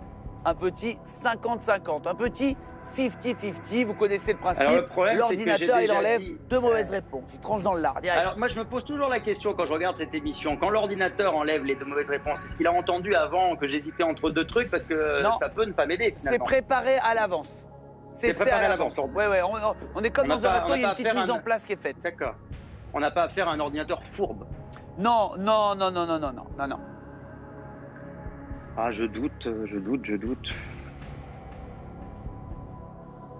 un petit 50-50, un petit 50-50, vous connaissez le principe. L'ordinateur, il enlève 2 mauvaises réponses. Il tranche dans le lard, direct. Alors, moi, je me pose toujours la question quand je regarde cette émission. Quand l'ordinateur enlève les 2 mauvaises réponses, est-ce qu'il a entendu avant que j'hésitais entre 2 trucs? Parce que ça peut ne pas m'aider, finalement. C'est préparé à l'avance. C'est fait à l'avance. Ouais, on est comme dans un resto, il y a une petite mise en place qui est faite. D'accord. On n'a pas affaire à un ordinateur fourbe. Non. Ah, je doute.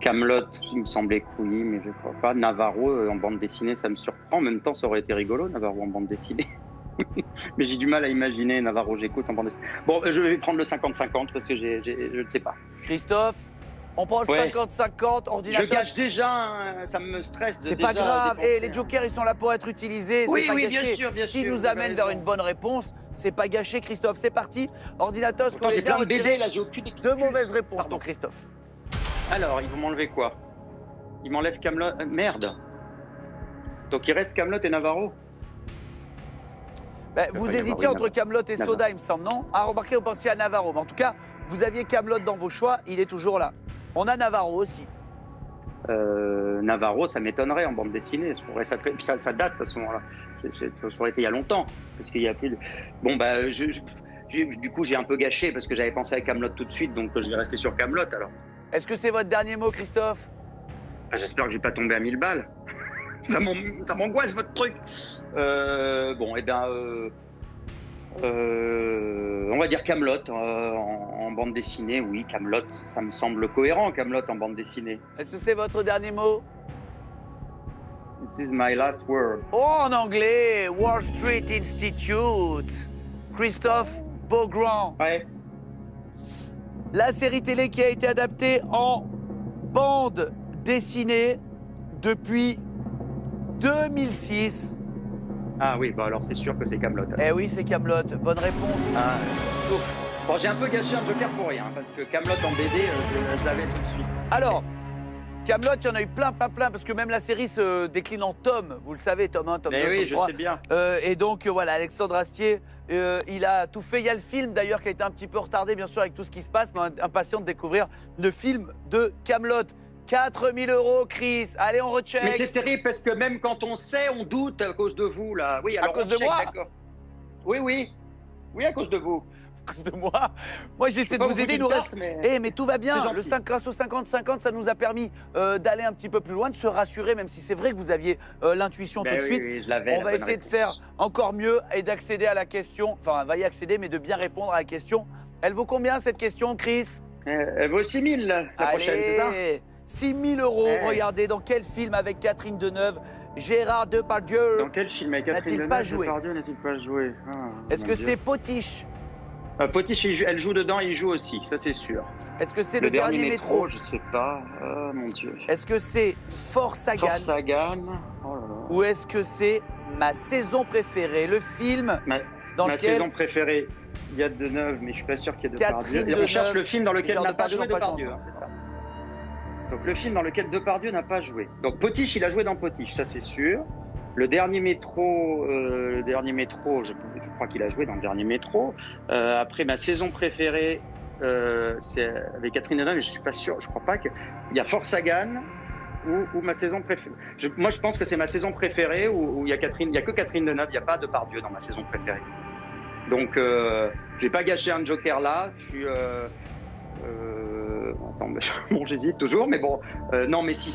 Camelot, il me semblait que oui, mais je crois pas. Navarro en bande dessinée, ça me surprend. En même temps, ça aurait été rigolo, Navarro en bande dessinée. Mais j'ai du mal à imaginer Navarro, j'écoute en bande dessinée. Bon, je vais prendre le 50-50 parce que je ne sais pas. Christophe, on prend le 50-50, ordinateur. Je gâche déjà, ça me stresse. C'est pas grave, les jokers, ils sont là pour être utilisés. Oui, pas bien gâché. sûr, bien sûr. S'ils nous amènent vers une bonne réponse, c'est pas gâché, Christophe. C'est parti. Ordinateur, ce qu'on j'ai est bien plein de BD, retiré. là, j'ai aucune excuse. 2 mauvaises réponses, donc Christophe. Alors, ils vont m'enlever quoi? Ils m'enlèvent Camelot. Merde. Donc il reste Camelot et Navarro. Vous hésitiez entre Camelot et Soda, il me semble, non? Ah, remarquez, vous pensiez à Navarro. Mais en tout cas, vous aviez Camelot dans vos choix, il est toujours là. On a Navarro aussi. Navarro, ça m'étonnerait en bande dessinée. Puis ça date à ce moment-là. Ça aurait été il y a longtemps. Parce qu'il y a plus de... Bon, bah, du coup, j'ai un peu gâché parce que j'avais pensé à Kaamelott tout de suite, donc je vais rester sur Kaamelott alors. Est-ce que c'est votre dernier mot, Christophe? J'espère que je vais pas tomber à 1000 balles. Ça m'angoisse votre truc. Bon, eh bien, on va dire Kaamelott en bande dessinée. Oui, Kaamelott, ça me semble cohérent, Kaamelott en bande dessinée. Est-ce que c'est votre dernier mot? This is my last word. Oh, en anglais, Wall Street Institute. Christophe Beaugrand. Ouais. La série télé qui a été adaptée en bande dessinée depuis 2006. Ah oui, bah alors c'est sûr que c'est Kaamelott. Eh oui, c'est Kaamelott. Bonne réponse. Ah, bon, j'ai un peu gâché un joker pour rien, parce que Kaamelott en BD, je l'avais tout de suite. Alors, Kaamelott, il y en a eu plein, parce que même la série se décline en tomes. Vous le savez, tome 1, tome 2, oui, tome 3. je sais bien. Et donc, voilà, Alexandre Astier, il a tout fait. Il y a le film, d'ailleurs, qui a été un petit peu retardé, bien sûr, avec tout ce qui se passe, mais impatient de découvrir le film de Kaamelott. 4 000 €, Chris. Allez, on recheck. Mais c'est terrible parce que même quand on sait, on doute à cause de vous, là. Oui, alors à cause de moi? D'accord. Oui, à cause de vous. À cause de moi? Moi, j'essaie de vous aider, il nous reste... Mais tout va bien. Le 5 grâce au 50-50, ça nous a permis d'aller un petit peu plus loin, de se rassurer, même si c'est vrai que vous aviez l'intuition tout de suite. Oui, je l'avais, on va essayer de faire encore mieux et d'accéder à la question. Enfin, on va y accéder, mais de bien répondre à la question. Elle vaut combien, cette question, Chris? Elle vaut 6 000 la prochaine, c'est ça? 6 000 €. Regardez, dans quel film avec Catherine Deneuve, Gérard Depardieu Dans quel film avec Catherine Deneuve, Depardieu n'a-t-il pas joué? Est-ce que c'est Potiche? Potiche, elle joue dedans, il joue aussi, ça c'est sûr. Est-ce que c'est le dernier métro? Je sais pas, oh mon Dieu. Est-ce que c'est Fort Sagan? Fort Sagan, oh là là. Ou est-ce que c'est Ma saison préférée, le film dans ma lequel... saison préférée, il y a Deneuve, mais je suis pas sûr qu'il y ait Depardieu. On cherche le film dans lequel n'a pas joué Depardieu, c'est ça. Donc le film dans lequel Depardieu n'a pas joué. Donc Potiche, il a joué dans Potiche, ça c'est sûr. Le dernier métro, je crois qu'il a joué dans le dernier métro. Après, ma saison préférée, c'est avec Catherine Deneuve, mais je suis pas sûr, je crois pas qu'il y a Fort Sagan ou ma saison préférée. Moi, je pense que c'est ma saison préférée où il y a que Catherine Deneuve, il n'y a pas Depardieu dans ma saison préférée. Donc, je vais pas gâcher un joker là. Je suis attends, bon, j'hésite toujours, mais bon, non, mais si,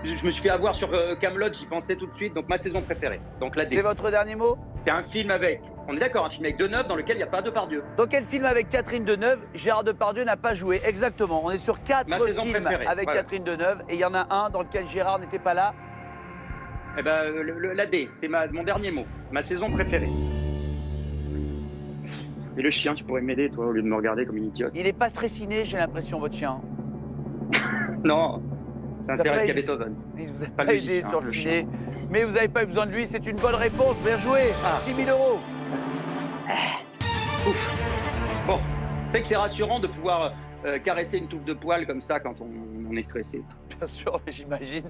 je me suis fait avoir sur Kaamelott, j'y pensais tout de suite, donc ma saison préférée. Donc la D. C'est votre dernier mot? C'est un film avec, on est d'accord, un film avec Deneuve dans lequel il n'y a pas Depardieu. Dans quel film avec Catherine Deneuve, Gérard Depardieu n'a pas joué? Exactement, on est sur 4 films avec Catherine Deneuve, et il y en a un dans lequel Gérard n'était pas là. Eh ben, la D, c'est mon dernier mot, ma saison préférée. Et le chien, tu pourrais m'aider, toi, au lieu de me regarder comme une idiote. Il n'est pas stressiné, j'ai l'impression, votre chien. Non, ça intéresse qu'à Beethoven. Il vous a pas aidé sur le ciné, mais vous n'avez pas eu besoin de lui, c'est une bonne réponse, bien joué, 6 000 €. Ouf. Bon, c'est que c'est rassurant de pouvoir caresser une touffe de poils comme ça quand on est stressé. Bien sûr, mais j'imagine.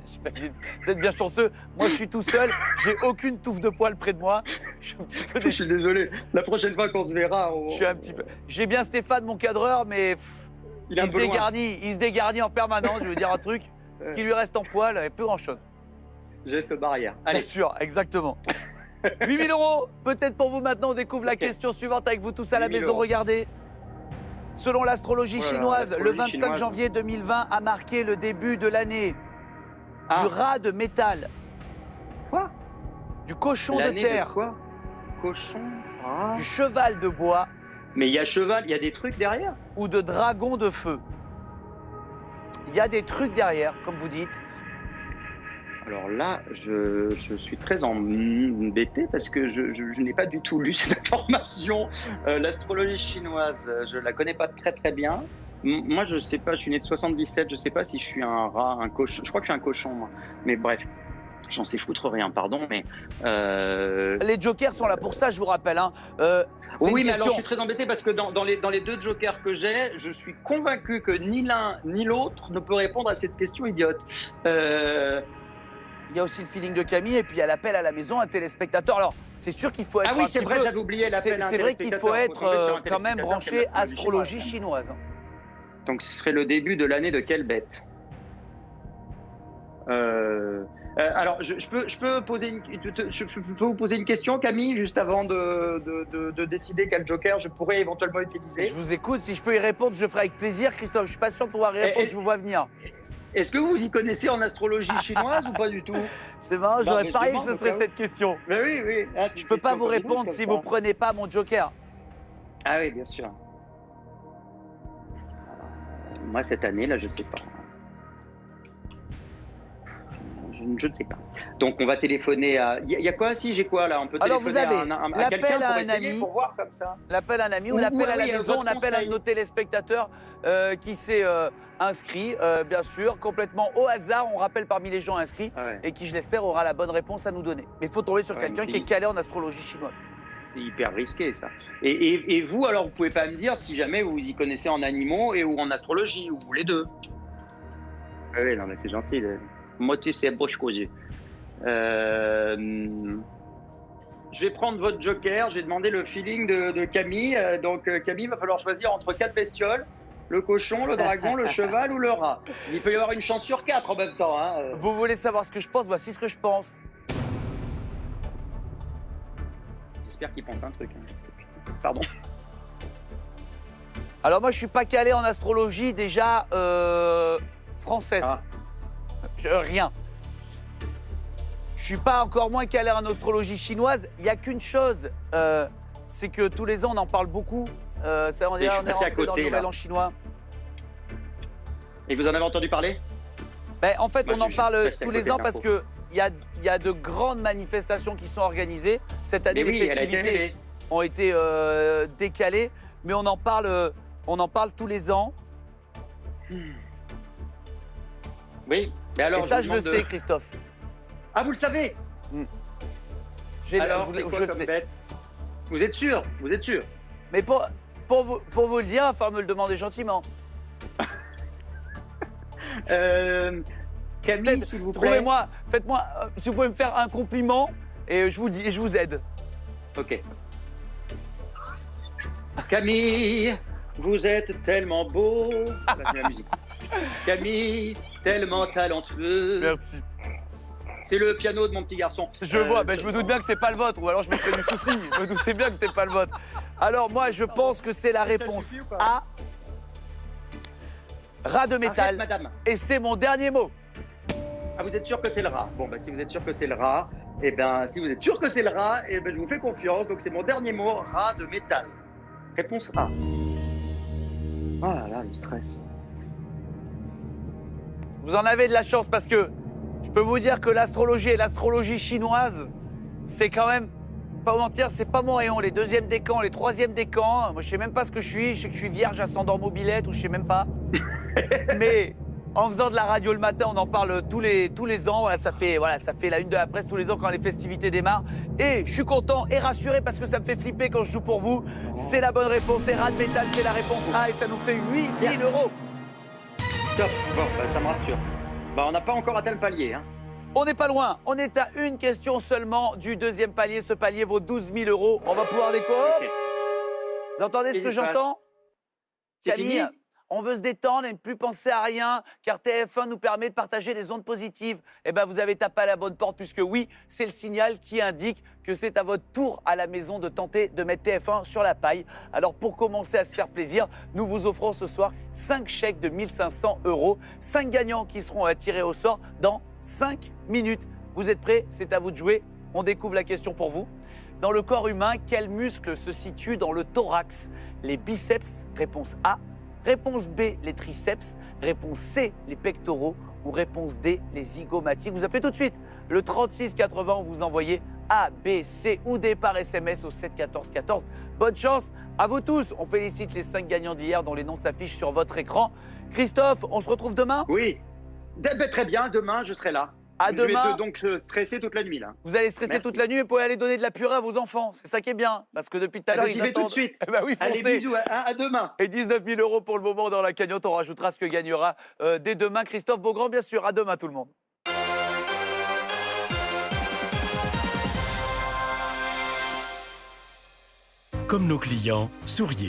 Vous êtes bien chanceux. Moi, je suis tout seul. J'ai aucune touffe de poils près de moi. Je suis un petit peu Je suis désolé. La prochaine fois qu'on se verra, Je suis un petit peu. J'ai bien Stéphane, mon cadreur, mais il se dégarnit en permanence. Je veux dire un truc. Ce qui lui reste en poils, il n'y a plus grand-chose. Geste barrière. Allez. Bien sûr, exactement. 8 000 €. Peut-être pour vous maintenant. On découvre la question suivante avec vous tous à la maison. Regardez. Selon l'astrologie chinoise, le 25 janvier 2020 a marqué le début de l'année du rat de métal. Quoi? Du cochon de terre. De quoi? Cochon. Du cheval de bois. Mais il y a cheval, il y a des trucs derrière? Ou de dragon de feu. Il y a des trucs derrière, comme vous dites. Alors là, je suis très embêté parce que je n'ai pas du tout lu cette information. L'astrologie chinoise, je la connais pas très très bien. Moi, je sais pas, je suis né de 77, je sais pas si je suis un rat, un cochon. Je crois que je suis un cochon, moi. Mais bref, j'en sais foutre rien, pardon, mais... Les jokers sont là pour ça, je vous rappelle. Hein. Oui, mais alors je suis très embêté parce que dans les deux jokers que j'ai, je suis convaincu que ni l'un ni l'autre ne peut répondre à cette question idiote. Il y a aussi le feeling de Camille et puis il y a l'appel à la maison, un téléspectateur. Alors, c'est sûr qu'il faut être. Ah oui, c'est vrai, j'avais oublié l'appel à un téléspectateur. C'est vrai qu'il faut être quand même branché astrologie chinoise. Donc, ce serait le début de l'année de quelle bête? Alors, je peux vous poser une question, Camille, juste avant de décider quel joker je pourrais éventuellement utiliser. Je vous écoute, si je peux y répondre, je le ferai avec plaisir, Christophe. Je suis pas sûr de pouvoir y répondre, je vous vois venir. Est-ce que vous y connaissez en astrologie chinoise ou pas du tout? C'est marrant, j'aurais parié que ce serait cette question. Mais oui, oui. Ah, je peux pas vous répondre si vous prenez pas mon joker. Ah oui, bien sûr. Moi, cette année, là, je sais pas. Je ne sais pas. Donc, on va téléphoner à... Il y a quoi, si j'ai quoi, là? On peut téléphoner à quelqu'un pour essayer, pour voir comme ça. L'appel à un ami ou l'appel à la maison. On appelle un de nos téléspectateurs qui s'est inscrit, bien sûr, complètement au hasard. On rappelle parmi les gens inscrits et qui, je l'espère, aura la bonne réponse à nous donner. Mais il faut tomber sur quelqu'un qui est calé en astrologie chinoise. C'est hyper risqué, ça. Et vous, alors, vous pouvez pas me dire si jamais vous y connaissez en animaux ou en astrologie, ou les deux? Oui, non, mais c'est gentil. Moi, tu sais, bouche cousue. Je vais prendre votre joker. J'ai demandé le feeling de Camille. Donc, Camille, il va falloir choisir entre 4 bestioles. Le cochon, le dragon, le cheval ou le rat. Il peut y avoir une chance sur 4 en même temps. Hein. Vous voulez savoir ce que je pense? Voici ce que je pense. J'espère qu'il pense un truc. Hein. Pardon. Alors moi, je suis pas calé en astrologie déjà française. Rien. Je suis pas encore moins calé en astrologie chinoise. Il y a qu'une chose, c'est que tous les ans, on en parle beaucoup. Ça, on est rentré dans le nouvel an chinois. Et vous en avez entendu parler? Ben, en fait, on en parle tous les ans parce que il y a de grandes manifestations qui sont organisées. Cette année, les festivités ont été décalées, mais on en parle tous les ans. Oui. Mais alors, et ça, je le sais, Christophe. Ah, vous le savez? Alors, je le sais. Bête? Vous êtes sûr? Vous êtes sûr? Mais pour vous le dire, il va falloir me le demander gentiment. Camille, s'il vous plaît. Trouvez-moi, faites-moi, si vous pouvez me faire un compliment, et je vous aide. Ok. Camille, vous êtes tellement beau. Là, c'est la musique. Camille, tellement talentueux. Merci. C'est le piano de mon petit garçon. Je vois, ben je me doute bien que c'est pas le vôtre, ou alors je me ferais du souci. Je me doutais bien que c'était pas le vôtre. Alors moi, je pense que c'est la réponse A. Rat de métal. Arrête, madame. Et c'est mon dernier mot. Ah, vous êtes sûr que c'est le rat? Bon, ben si vous êtes sûr que c'est le rat, et ben si vous êtes sûr que c'est le rat, et ben je vous fais confiance. Donc c'est mon dernier mot, rat de métal. Réponse A. Oh là là, le stress. Vous en avez de la chance parce que je peux vous dire que l'astrologie et l'astrologie chinoise, c'est quand même, pas vous mentir, c'est pas mon rayon. Les 2e décans, les 3e décans, moi je sais même pas ce que je suis. Je sais que je suis vierge, ascendant mobilette ou je sais même pas. Mais en faisant de la radio le matin, on en parle tous les ans. Voilà, ça fait la une de la presse tous les ans quand les festivités démarrent. Et je suis content et rassuré parce que ça me fait flipper quand je joue pour vous. C'est la bonne réponse. Et rat de métal, c'est la réponse A et ça nous fait 8 000 €. Top, bon, bah, ça me rassure. Bah, on n'a pas encore atteint le palier. Hein. On n'est pas loin, on est à une question seulement du 2e palier. Ce palier vaut 12 000 €. On va pouvoir décorer. Okay. Vous entendez ce que j'entends? Camille, on veut se détendre et ne plus penser à rien, car TF1 nous permet de partager des ondes positives. Eh bien, vous avez tapé à la bonne porte, puisque oui, c'est le signal qui indique que c'est à votre tour à la maison de tenter de mettre TF1 sur la paille. Alors, pour commencer à se faire plaisir, nous vous offrons ce soir 5 chèques de 1 500 €. 5 gagnants qui seront tirés au sort dans 5 minutes. Vous êtes prêts? C'est à vous de jouer. On découvre la question pour vous. Dans le corps humain, quel muscle se situe dans le thorax? Les biceps, réponse A. Réponse B, les triceps. Réponse C, les pectoraux. Ou réponse D, les zygomatiques. Vous appelez tout de suite le 36 80, vous envoyez A, B, C ou D par SMS au 7 14 14. Bonne chance à vous tous. On félicite les 5 gagnants d'hier dont les noms s'affichent sur votre écran. Christophe, on se retrouve demain? Oui. Très bien, demain je serai là. À demain. Je vais donc stresser toute la nuit là. Vous allez stresser toute la nuit, mais vous pouvez aller donner de la purée à vos enfants. C'est ça qui est bien, parce que depuis tout à l'heure, j'y vais tout de suite. Eh ben oui, foncez. Allez, bisous, à demain. Et 19 000 € pour le moment dans la cagnotte. On rajoutera ce que gagnera dès demain Christophe Beaugrand, bien sûr. À demain tout le monde. Comme nos clients, souriez.